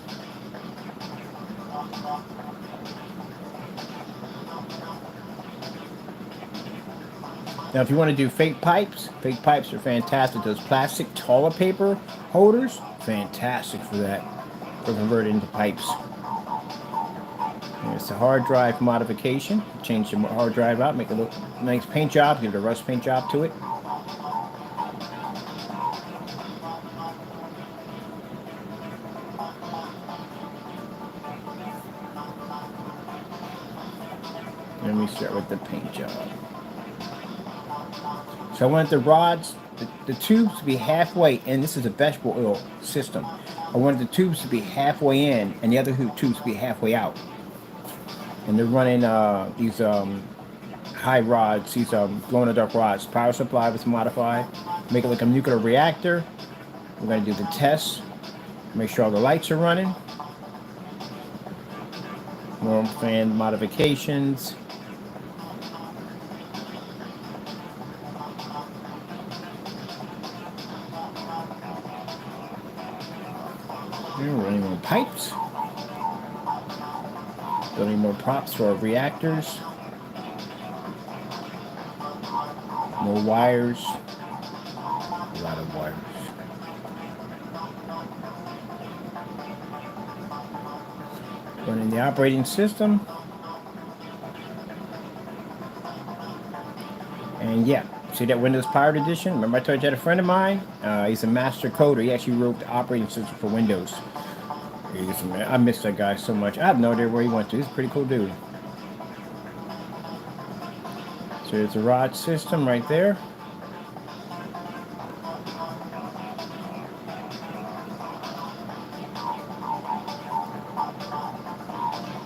Now, if you want to do fake pipes are fantastic. Those plastic toilet paper holders, fantastic for that. For converting into pipes. And it's a hard drive modification. Change the hard drive out, make a little nice paint job, give it a rust paint job to it. Let me start with the paint job. So I wanted the rods, the tubes to be halfway in. This is a vegetable oil system. I wanted the tubes to be halfway in and the other two tubes to be halfway out. And they're running these high rods, these glow-in-the-dark rods. Power supply was modified. Make it like a nuclear reactor. We're going to do the tests. Make sure all the lights are running. More fan modifications. We're running more pipes. Building more props for our reactors. More wires. A lot of wires. Running the operating system. And yeah, see that Windows Powered Edition? Remember I told you I had a friend of mine? He's a master coder. He actually wrote the operating system for Windows. I miss that guy so much. I have no idea where he went to. He's a pretty cool dude. So there's a rod system right there.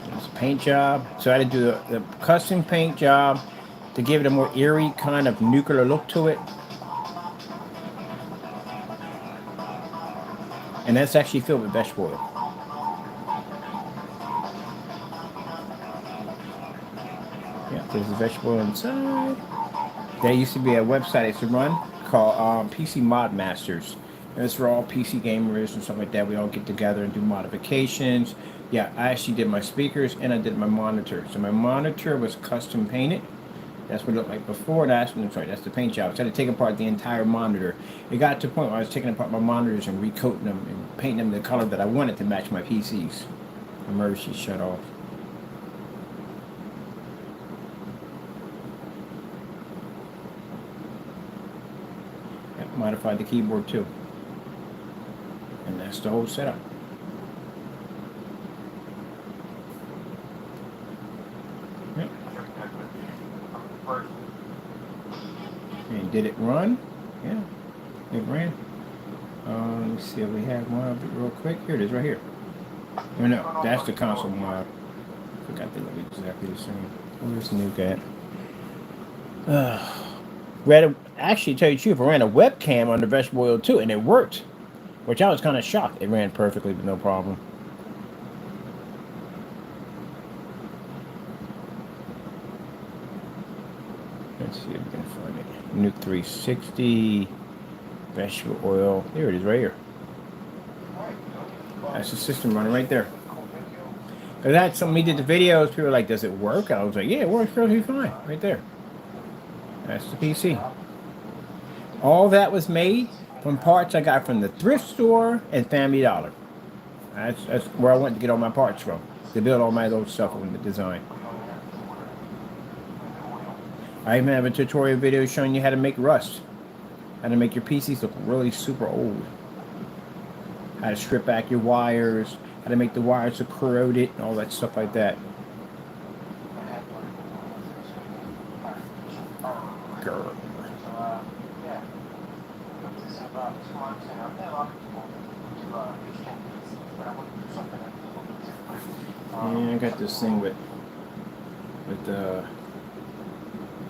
There's a paint job. So I had to do the custom paint job to give it a more eerie kind of nuclear look to it. And that's actually filled with vegetable oil. Yeah, there's a vegetable inside. There used to be a website I used to run called PC Mod Masters. And it's for all PC gamers and stuff like that. We all get together and do modifications. Yeah, I actually did my speakers and I did my monitor. So my monitor was custom painted. That's what it looked like before. That's the paint job. So I had to take apart the entire monitor. It got to the point where I was taking apart my monitors and recoating them and painting them the color that I wanted to match my PCs. Emergency shut off. Modified the keyboard too. And that's the whole setup. Yep. And did it run? Yeah, it ran. Let me see if we have one of it real quick. Here it is right here. Oh no, that's the console mod. Forgot they look exactly the same. Where's the new guy? Actually, tell you the truth, I ran a webcam on the vegetable oil too, and it worked. Which I was kind of shocked. It ran perfectly with no problem. Let's see if we can find it. Nuke 360, vegetable oil. There it is, right here. That's the system running right there. Because that's something we did the videos. People were like, "Does it work?" I was like, "Yeah, it works perfectly fine." Right there. That's the PC. All that was made from parts I got from the thrift store and Family Dollar. That's where I went to get all my parts from to build all my old stuff on the design. I even have a tutorial video showing you how to make rust, how to make your PCs look really super old, how to strip back your wires, how to make the wires look corroded, and all that stuff like that. Grr. Yeah, I got this thing with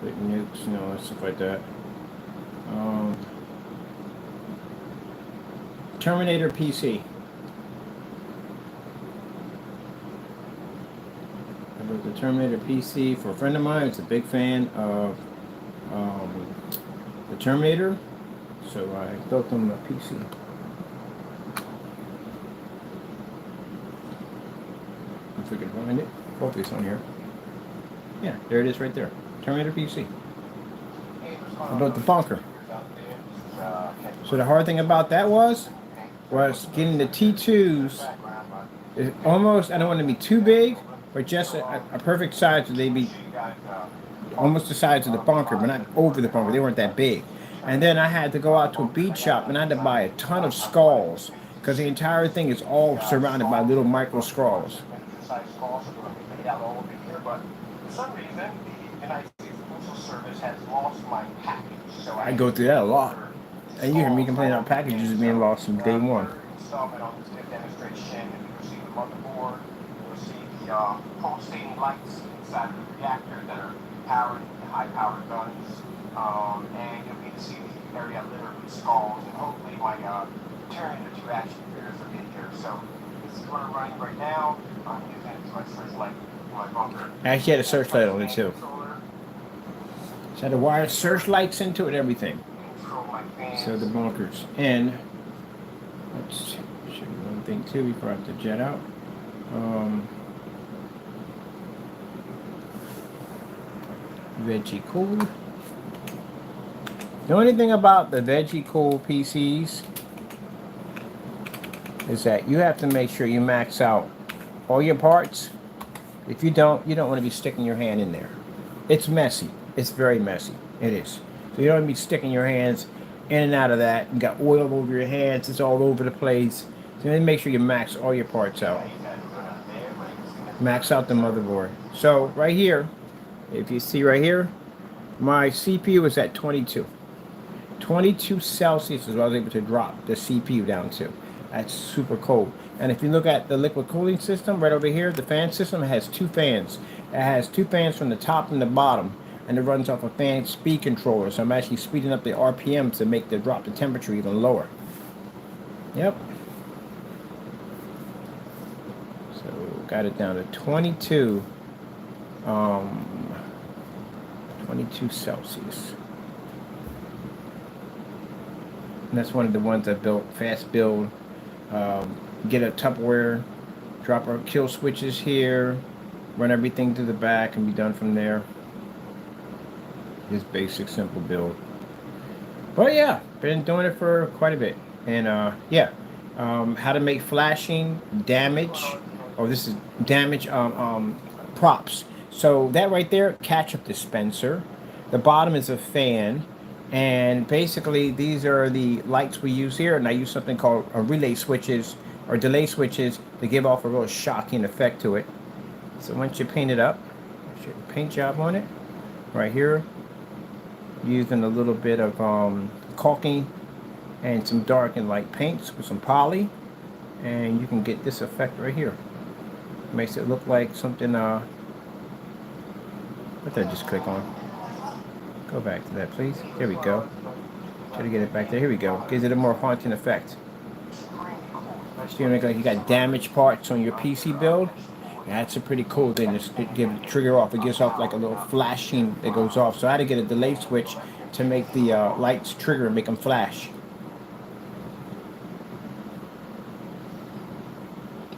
nukes and all that stuff like that. Terminator PC. I built the Terminator PC for a friend of mine who's a big fan of the Terminator, so I built him a PC. If we can find it. Hopefully it's on here. Yeah, there it is right there. Terminator PC. I built the bunker. So the hard thing about that was getting the T2s. It's almost, I don't want to be too big, but just a perfect size so they'd be almost the size of the bunker, but not over the bunker. They weren't that big. And then I had to go out to a bead shop and I had to buy a ton of skulls because the entire thing is all surrounded by little micro skulls. For some reason, the United States Postal Service has lost my package. So I go through that a lot. And you hear me complain about packages being lost from day one. Installment on this demonstration, and you see the motherboard, you'll see the pulsating lights inside of the reactor that are powering the high-powered guns, and you'll be to see the area littered with skulls, and hopefully my Tyranid 2 action figures are in here. So this is what I'm running right now. I'm using it as my searchlight, my bunker. I actually had a searchlight on it too. So I had to wire searchlights into it and everything. So the bunkers. And let's show you one thing too before I have to jet out. Veggie Cool. The only thing about the Veggie Cool PCs is that you have to make sure you max out all your parts. If you don't want to be sticking your hand in there. It's messy. It's very messy. It is. So you don't want to be sticking your hands in and out of that. You got oil over your hands. It's all over the place. So you make sure you max all your parts out. Max out the motherboard. So right here, if you see right here, my CPU is at 22. 22 Celsius is what I was able to drop the CPU down to. That's super cold. And if you look at the liquid cooling system right over here, the fan system has two fans. It has two fans from the top and the bottom, and it runs off a fan speed controller. So I'm actually speeding up the RPM to make the drop the temperature even lower. Yep. So got it down to 22. 22 Celsius. And that's one of the ones I built, fast build. Get a Tupperware, drop our kill switches here, run everything to the back, and be done from there. Just basic, simple build. But yeah, been doing it for quite a bit. And yeah, how to make flashing damage. Oh, this is damage props. So that right there, ketchup dispenser. The bottom is a fan. And basically, these are the lights we use here. And I use something called relay switches or delay switches to give off a real shocking effect to it. So once you paint it up, show you the paint job on it. Right here, using a little bit of caulking and some dark and light paints with some poly. And you can get this effect right here. Makes it look like something, what did I just click on? Go back to that, please. Here we go. Try to get it back there. Here we go. Gives it a more haunting effect. So you make like you got damaged parts on your PC build. That's a pretty cool thing. Just give the trigger off. It gives off like a little flashing that goes off. So I had to get a delay switch to make the lights trigger and make them flash.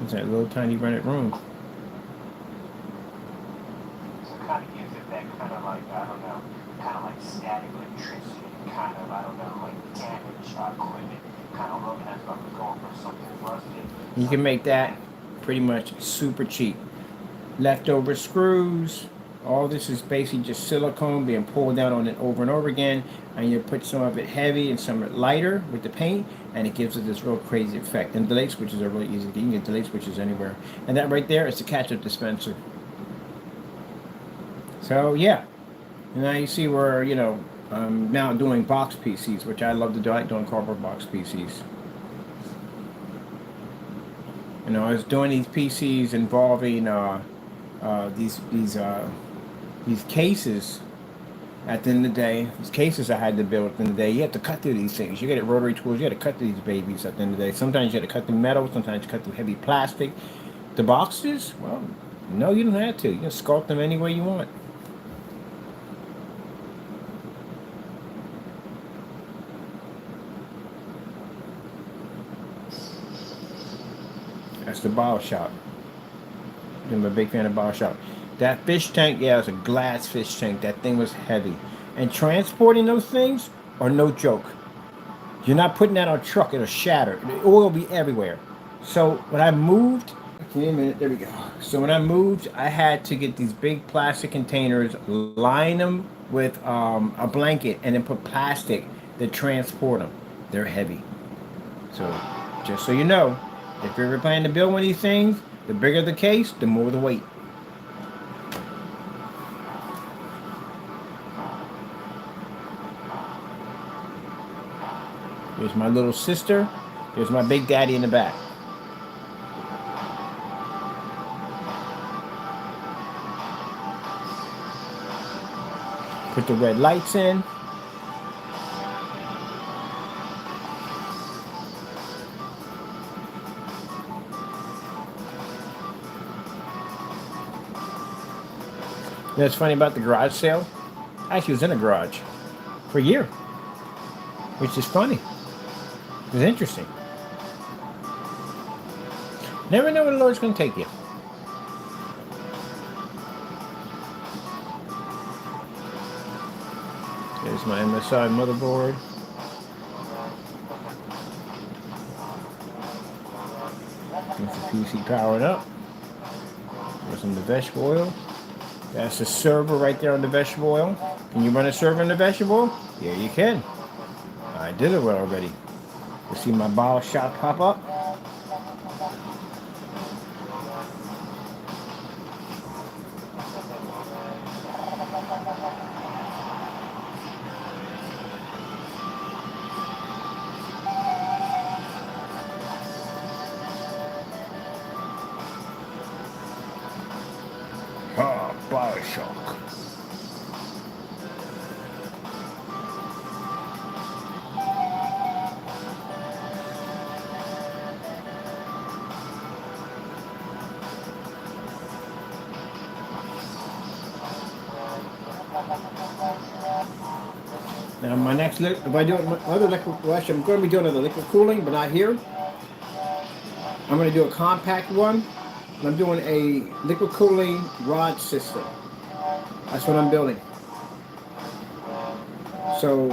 It's that little tiny rented room. So it kind of gives it that kind of like, I don't know, kind of like static electricity, kind of, I don't know, like damage equipment, kind of looking as if I was going for something rusted. You can make that pretty much super cheap. Leftover screws. All this is basically just silicone being pulled down on it over and over again, and you put some of it heavy and some of it lighter with the paint, and it gives it this real crazy effect. And delay switches are really easy. You can get delay switches anywhere. And that right there is the ketchup dispenser. So yeah, and now you see where, you know, I'm now doing box PCs, which I love to do. I like doing cardboard box PCs. You know, I was doing these PCs involving these cases. At the end of the day, these cases I had to build at the end of the day. You have to cut through these things. You get it rotary tools. You got to cut through these babies at the end of the day. Sometimes you got to cut through metal. Sometimes you cut through heavy plastic. The boxes, well, no, you don't have to. You can sculpt them any way you want. That's the BioShock. I'm a big fan of BioShock. That fish tank, yeah, it's a glass fish tank. That thing was heavy. And transporting those things are no joke. You're not putting that on a truck, it'll shatter. The oil will be everywhere. So when I moved, give me a minute, there we go. So when I moved, I had to get these big plastic containers, line them with a blanket, and then put plastic to transport them. They're heavy. So just so you know, if you're ever planning to build one of these things, the bigger the case, the more the weight. There's my little sister. There's my big daddy in the back. Put the red lights in. You know what's funny about the garage sale? I actually was in a garage for a year, which is funny. It's interesting. Never know where the Lord's going to take you. There's my MSI motherboard. There's the PC powering up. There's some of the vegetable oil. That's the server right there on the vegetable oil. Can you run a server on the vegetable oil? Yeah, you can. I did it already. You see my BioShock pop up? Ah, BioShock. Now my next if I do other liquid, well, actually I'm going to be doing another liquid cooling, but not here. I'm going to do a compact one. And I'm doing a liquid cooling rod system. That's what I'm building. So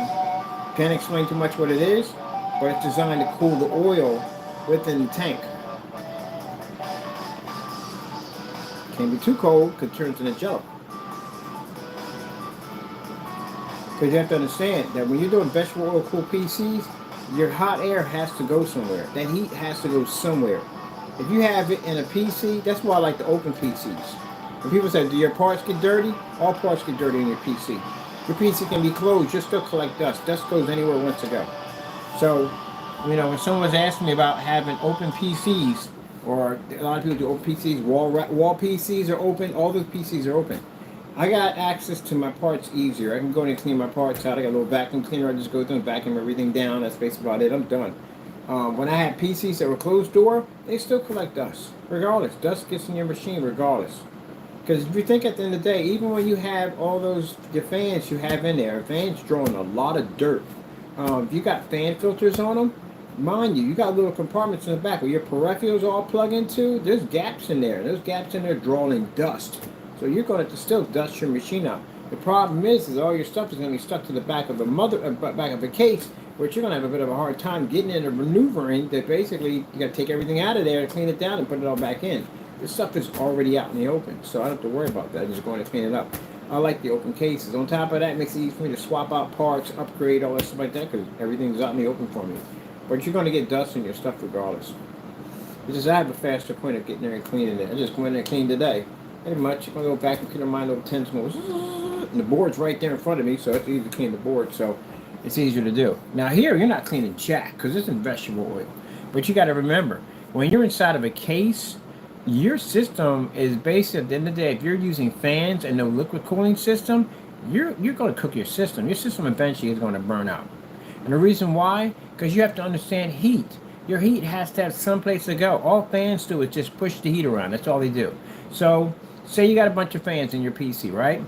can't explain too much what it is, but it's designed to cool the oil within the tank. Can't be too cold because it turns into jello. Because you have to understand that when you're doing vegetable oil cooled PCs, your hot air has to go somewhere. That heat has to go somewhere. If you have it in a PC, that's why I like the open PCs. When people say, do your parts get dirty? All parts get dirty in your PC. Your PC can be closed, you'll still collect dust. Dust goes anywhere it wants to go. So, you know, when someone was asking me about having open PCs, or a lot of people do open PCs, wall PCs are open, all those PCs are open. I got access to my parts easier. I can go in and clean my parts out. I got a little vacuum cleaner. I just go through and vacuum everything down. That's basically about it. I'm done. When I had PCs that were closed door, they still collect dust. Regardless. Dust gets in your machine regardless. Because if you think at the end of the day, even when you have all those, the fans you have in there, fans drawing a lot of dirt. If you got fan filters on them, mind you got little compartments in the back where your peripherals all plug into. There's gaps in there. Those gaps in there drawing in dust. So you're going to still dust your machine out. The problem is all your stuff is going to be stuck to the back of the back of the case, which you're going to have a bit of a hard time getting in and maneuvering. That basically you got to take everything out of there, clean it down, and put it all back in. This stuff is already out in the open, so I don't have to worry about that. I'm just going to clean it up. I like the open cases. On top of that, it makes it easy for me to swap out parts, upgrade, all that stuff like that, because everything's out in the open for me. But you're going to get dust in your stuff regardless. It's just I have a faster point of getting there and cleaning it. I just go in there and clean today. Pretty much, I'm going to go back and clean my little tins goes, and the board's right there in front of me, so it's easy to clean the board, so it's easier to do. Now here, you're not cleaning jack, because it's in vegetable oil. But you got to remember, when you're inside of a case, your system is based at the end of the day, if you're using fans and no liquid cooling system, you're going to cook your system. Your system eventually is going to burn out. And the reason why, because you have to understand heat. Your heat has to have some place to go. All fans do is just push the heat around. That's all they do. So say you got a bunch of fans in your PC, right?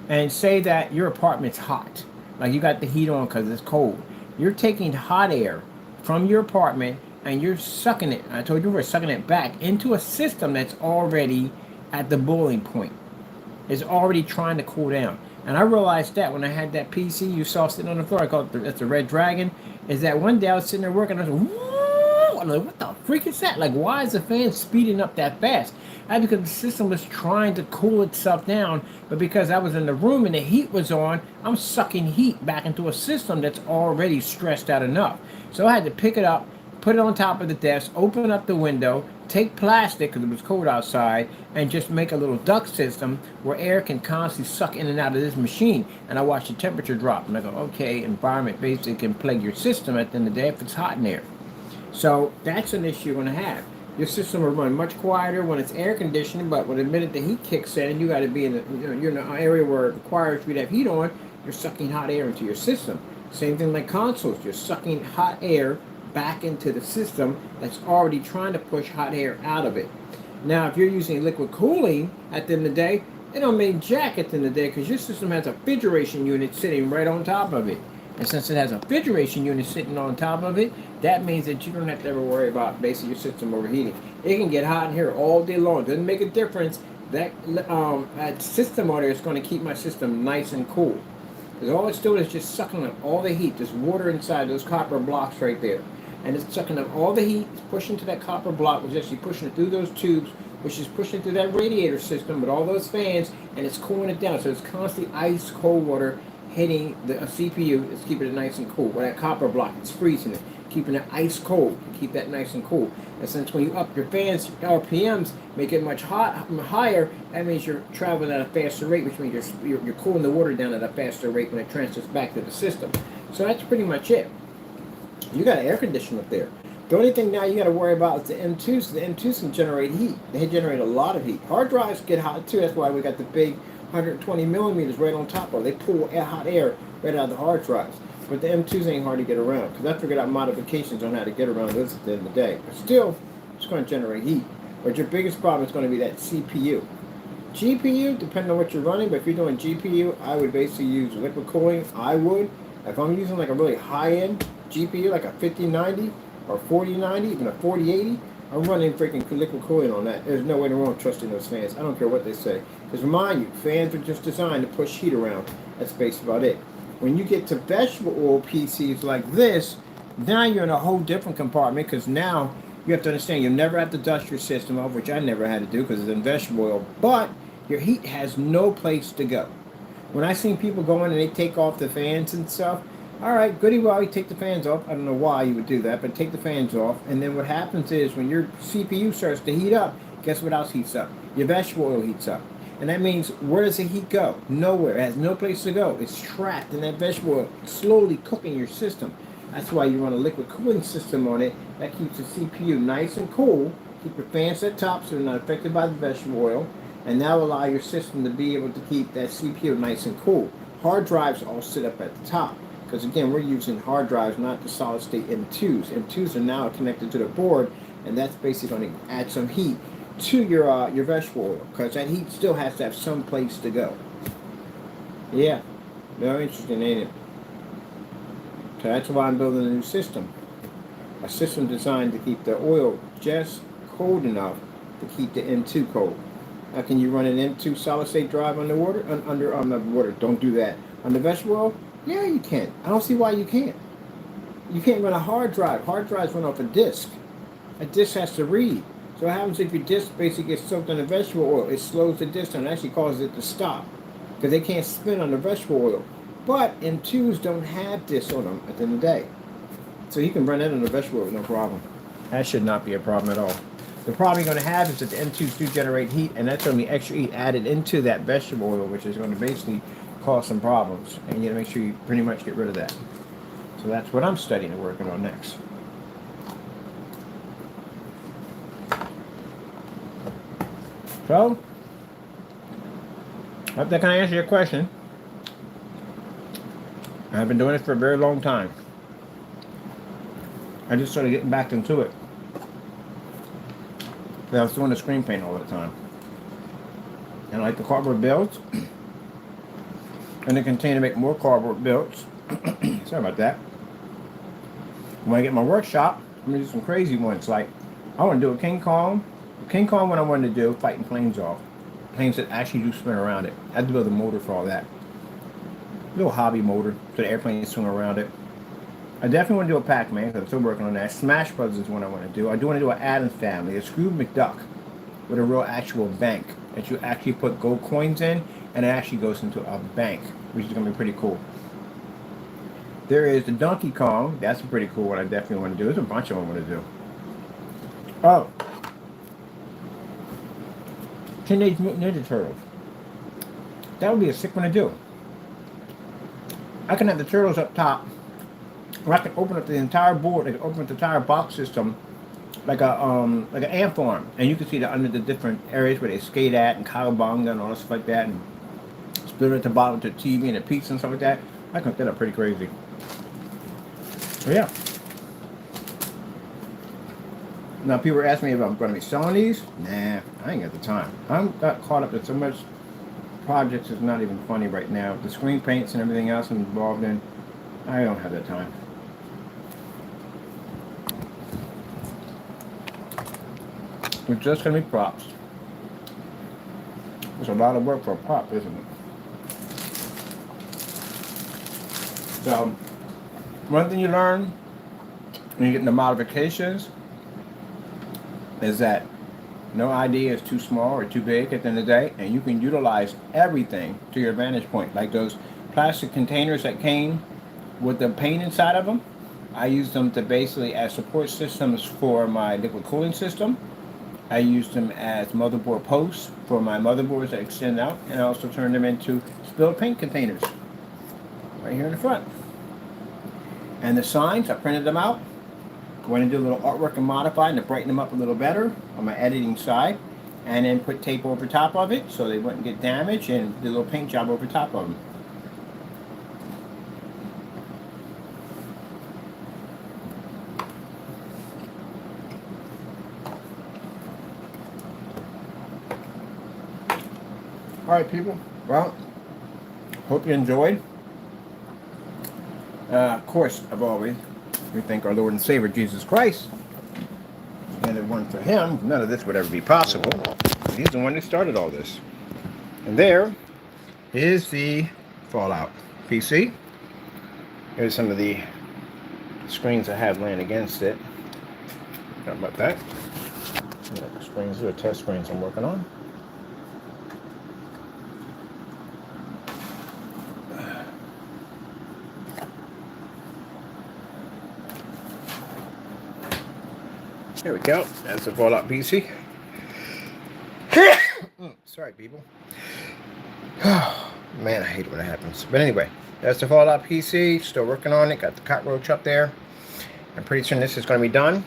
And say that your apartment's hot. Like you got the heat on because it's cold. You're taking hot air from your apartment and you're sucking it. I told you we're sucking it back into a system that's already at the boiling point. It's already trying to cool down. And I realized that when I had that PC you saw sitting on the floor, I call it that's the Red Dragon, is that one day I was sitting there working, I was like, whoa! I'm like, what the freak is that? Like, why is the fan speeding up that fast? That's because the system was trying to cool itself down, but because I was in the room and the heat was on, I'm sucking heat back into a system that's already stressed out enough. So I had to pick it up, put it on top of the desk, open up the window, take plastic, because it was cold outside, and just make a little duct system where air can constantly suck in and out of this machine. And I watch the temperature drop, and I go, okay, environment basically can plague your system at the end of the day if it's hot in there. So that's an issue you're going to have. Your system will run much quieter when it's air conditioned, but when the minute the heat kicks in, you got to be in you're in an area where it requires you to have heat on. You're sucking hot air into your system. Same thing like consoles. You're sucking hot air back into the system that's already trying to push hot air out of it. Now, if you're using liquid cooling at the end of the day, it don't mean jack at the end of the day because your system has a refrigeration unit sitting right on top of it. And since it has a refrigeration unit sitting on top of it, that means that you don't have to ever worry about basically your system overheating. It can get hot in here all day long. It doesn't make a difference. That system on there is going to keep my system nice and cool. Because all it's doing is just sucking up all the heat. There's water inside those copper blocks right there. And it's sucking up all the heat. It's pushing to that copper block, which is actually pushing it through those tubes, which is pushing through that radiator system with all those fans, and it's cooling it down. So it's constantly ice cold water hitting the CPU. It's keeping it nice and cool. With that copper block, it's freezing it, keeping it ice cold to keep that nice and cool. And since when you up your fans RPMs, make it much higher, that means you're traveling at a faster rate, which means you're cooling the water down at a faster rate when it transfers back to the system. So that's pretty much it. You got an air conditioner up there. The only thing now you got to worry about is the M2s. The M2s can generate heat. They generate a lot of heat. Hard drives get hot too. That's why we got the big 120 millimeters right on top of it. They pull hot air right out of the hard drives. But the M2s ain't hard to get around because I figured out modifications on how to get around those at the end of the day. But still, it's going to generate heat. But your biggest problem is going to be that CPU. GPU, depending on what you're running, but if you're doing GPU, I would basically use liquid cooling. I would. If I'm using like a really high-end GPU, like a 5090 or 4090, even a 4080, I'm running freaking liquid cooling on that. There's no way in the world trusting those fans. I don't care what they say. Because remind you, fans are just designed to push heat around. That's basically about it. When you get to vegetable oil PCs like this, now you're in a whole different compartment because now you have to understand you'll never have to dust your system off, which I never had to do because it's in vegetable oil, but your heat has no place to go. When I seen people go in and they take off the fans and stuff, all right, goody well, you take the fans off. I don't know why you would do that, but take the fans off. And then what happens is when your CPU starts to heat up, guess what else heats up? Your vegetable oil heats up. And that means where does the heat go? Nowhere. It has no place to go. It's trapped in that vegetable oil, slowly cooking your system. That's why you run a liquid cooling system on it. That keeps the CPU nice and cool. Keep your fans at top so they're not affected by the vegetable oil. And that will allow your system to be able to keep that CPU nice and cool. Hard drives all sit up at the top. Because again, we're using hard drives, not the solid state M2s. M2s are now connected to the board, and that's basically going to add some heat to your vegetable oil, because that heat still has to have some place to go. Yeah, very interesting, ain't it? So that's why I'm building a new system. A system designed to keep the oil just cold enough to keep the M2 cold. How can you run an M2 solid state drive underwater? Under water, don't do that. On the vegetable oil? Yeah, you can. I don't see why you can't. You can't run a hard drive. Hard drives run off a disk. A disk has to read. So what happens if your disk basically gets soaked in the vegetable oil? It slows the disk down. It actually causes it to stop because they can't spin on the vegetable oil. But M2s don't have disks on them at the end of the day. So you can run that on the vegetable oil with no problem. That should not be a problem at all. The problem you're going to have is that the M2s do generate heat, and that's going to be extra heat added into that vegetable oil, which is going to basically cause some problems, and you got to make sure you pretty much get rid of that. So that's what I'm studying and working on next. So, I hope that can answer your question. I've been doing it for a very long time. I just started getting back into it. I was doing the screen paint all the time. And I like the cardboard builds. And they continue to make more cardboard builds. Sorry about that. When I get my workshop, I'm going to do some crazy ones. Like, I want to do a King Kong. The King Kong, what I wanted to do, fighting planes off. Planes that actually do spin around it. I had to build a motor for all that. A little hobby motor, so the airplane swing around it. I definitely want to do a Pac-Man, because I'm still working on that. Smash Brothers is what I want to do. I do want to do an Addams Family, a Scrooge McDuck, with a real actual bank that you actually put gold coins in, and it actually goes into a bank, which is going to be pretty cool. There is the Donkey Kong. That's a pretty cool one I definitely want to do. There's a bunch of them I want to do. Oh, Teenage Mutant Ninja Turtles. That would be a sick one to do. I can have the turtles up top, or I can open up the entire board. I can open up the entire box system like an ant farm, and you can see that under the different areas where they skate at and cowabunga and all that stuff like that, and split it at the bottom to the TV and the pizza and stuff like that. I can get up pretty crazy. But yeah. Now people are asking me if I'm going to be selling these. Nah, I ain't got the time. I'm got caught up in so much projects. It's not even funny right now. The screen paints and everything else I'm involved in. I don't have that time. It's just going to be props. It's a lot of work for a prop, isn't it? So, one thing you learn when you get into modifications is that no idea is too small or too big at the end of the day, and you can utilize everything to your advantage point. Like those plastic containers that came with the paint inside of them, I use them to basically as support systems for my liquid cooling system. I use them as motherboard posts for my motherboards that extend out, and I also turn them into spilled paint containers right here in the front. And the signs, I printed them out. Went and did a little artwork and modified to brighten them up a little better on my editing side, and then put tape over top of it so they wouldn't get damaged, and did a little paint job over top of them. Alright people, well, hope you enjoyed. Of course, of always, we thank our Lord and Savior Jesus Christ. And if it weren't for Him, none of this would ever be possible. He's the one who started all this. And there is the Fallout PC. Here's some of the screens I have laying against it. How about that? The screens, these are test screens I'm working on. There we go. That's the Fallout PC. Sorry, people. Man, I hate it when it happens. But anyway, that's the Fallout PC. Still working on it. Got the cockroach up there. I'm pretty soon this is going to be done.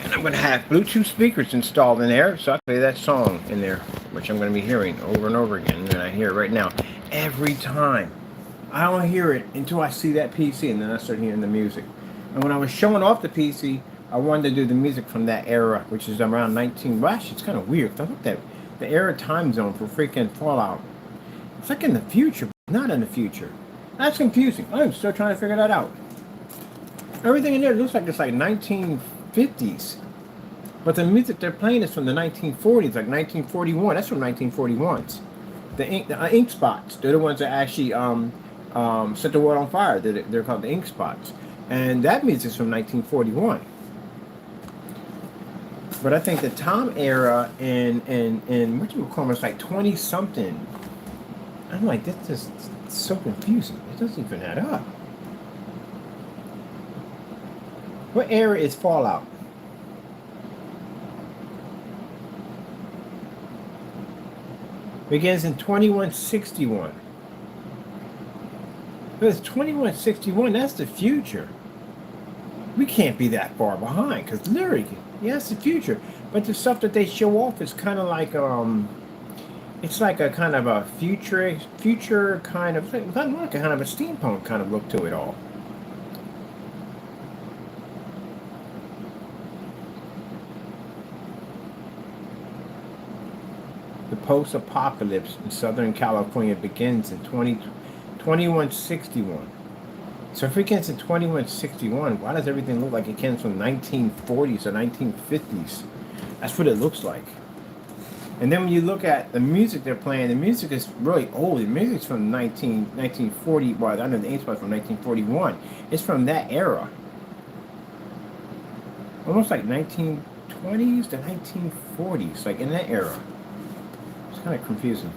And I'm going to have Bluetooth speakers installed in there. So I'll play that song in there, which I'm going to be hearing over and over again. And I hear it right now. Every time. I don't hear it until I see that PC, and then I start hearing the music. And when I was showing off the PC, I wanted to do the music from that era, which is around 19... Well, actually, it's kind of weird. I looked at the era time zone for freaking Fallout. It's like in the future, but not in the future. That's confusing. I'm still trying to figure that out. Everything in there looks like it's like 1950s. But the music they're playing is from the 1940s, like 1941. That's from 1941s. The ink spots, they're the ones that actually set the world on fire. They're called the ink spots. And that music is from 1941. But I think the Tom era and what you would call it's like 20 something. I'm like, this is so confusing. It doesn't even add up. What era is Fallout? Begins in 2161. But it's 2161. That's the future. We can't be that far behind because literally. Yeah, it's the future, but the stuff that they show off is kind of like it's like a kind of a future kind of like a kind of a steampunk kind of look to it all. The post-apocalypse in Southern California begins in 2161. So if it begins in 2161, why does everything look like it comes from 1940s or 1950s? That's what it looks like. And then when you look at the music they're playing, the music is really old. The music's from 1940, well, I know the ink spot from 1941. It's from that era. Almost like 1920s to 1940s, like in that era. It's kind of confusing.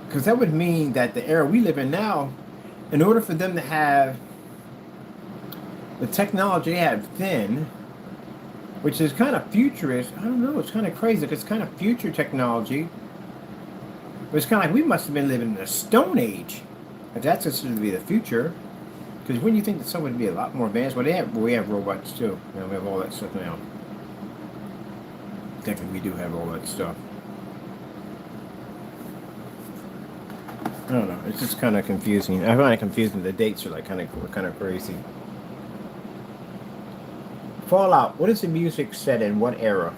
Because that would mean that the era we live in now in order for them to have the technology they have then, which is kind of futurist, I don't know, it's kind of crazy. It's kind of future technology. But it's kind of like we must have been living in the Stone Age, if that's considered to be the future. Because wouldn't you think that someone would be a lot more advanced? Well, we have robots too. You know, we have all that stuff now. Technically, we do have all that stuff. I don't know. It's just kind of confusing. I find it confusing. The dates are like kind of crazy. Fallout. What is the music set in? What era?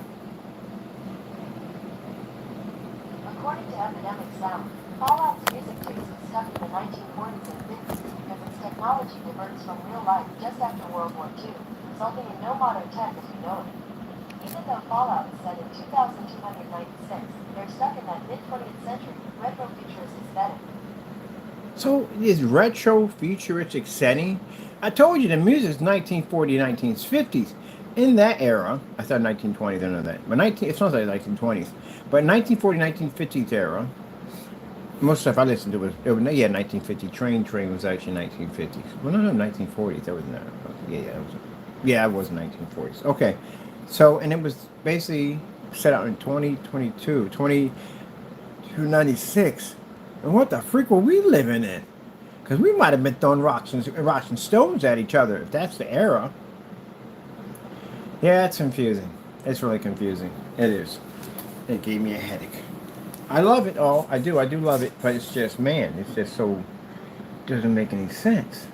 According to Epidemic Sound, Fallout's music taste is stuck in the 1940s and 50s because its technology diverts from real life just after World War II, resulting in no modern tech as we know it. Even though Fallout is set in 2296, they're stuck in that mid-20th century retro futurist aesthetic. So is retro futuristic setting? I told you the music is 1940, 1950s. In that era, I thought 1920s, I don't know that, but it sounds like 1920s. But 1940, 1950s era, most stuff I listened to was 1950. Train was actually 1950s. Well, no, 1940s. That was not. It was 1940s. Okay, so and it was basically set out in 2296. And what the freak were we living in? Because we might have been throwing rocks and stones at each other if that's the era. Yeah, it's confusing. It's really confusing. It is. It gave me a headache. I love it all. I do love it. But it's just, man, it's just so, doesn't make any sense.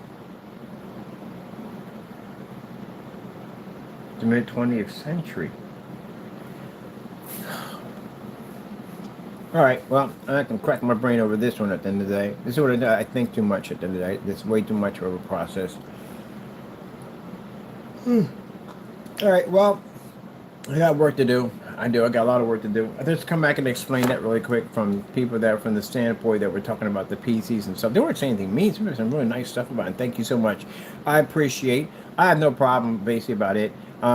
The mid-20th century. All right, well, I can crack my brain over this one at the end of the day. This is what I do. I think too much at the end of the day. It's way too much of a process. All right, well, I got work to do. I got a lot of work to do. I just come back and explain that really quick from people that are from the standpoint that we're talking about the PCs and stuff. They weren't saying anything mean. Some really nice stuff about it. And thank you so much. I appreciate. I have no problem basically about it.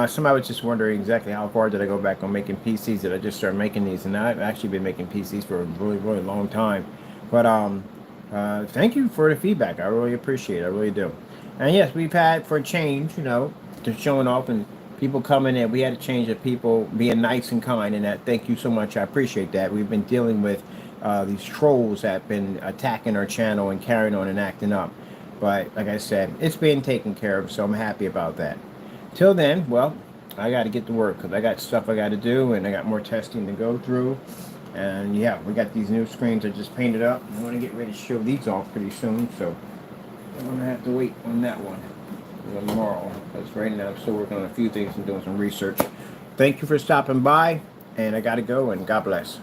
Somebody was just wondering exactly how far did I go back on making PCs. Did I just start making these? And I've actually been making PCs for a really, really long time. But thank you for the feedback. I really appreciate it. I really do. And yes, we've had for a change, just showing off and people coming in. We had a change of people being nice and kind, and that. Thank you so much. I appreciate that. We've been dealing with these trolls that have been attacking our channel and carrying on and acting up. But like I said, it's being taken care of, so I'm happy about that. Till then, well, I got to get to work because I got stuff I got to do, and I got more testing to go through. And yeah, we got these new screens I just painted up. I'm going to get ready to show these off pretty soon, so I'm going to have to wait on that one tomorrow, because right now I'm still working on a few things and doing some research. Thank you for stopping by, and I gotta go, and God bless.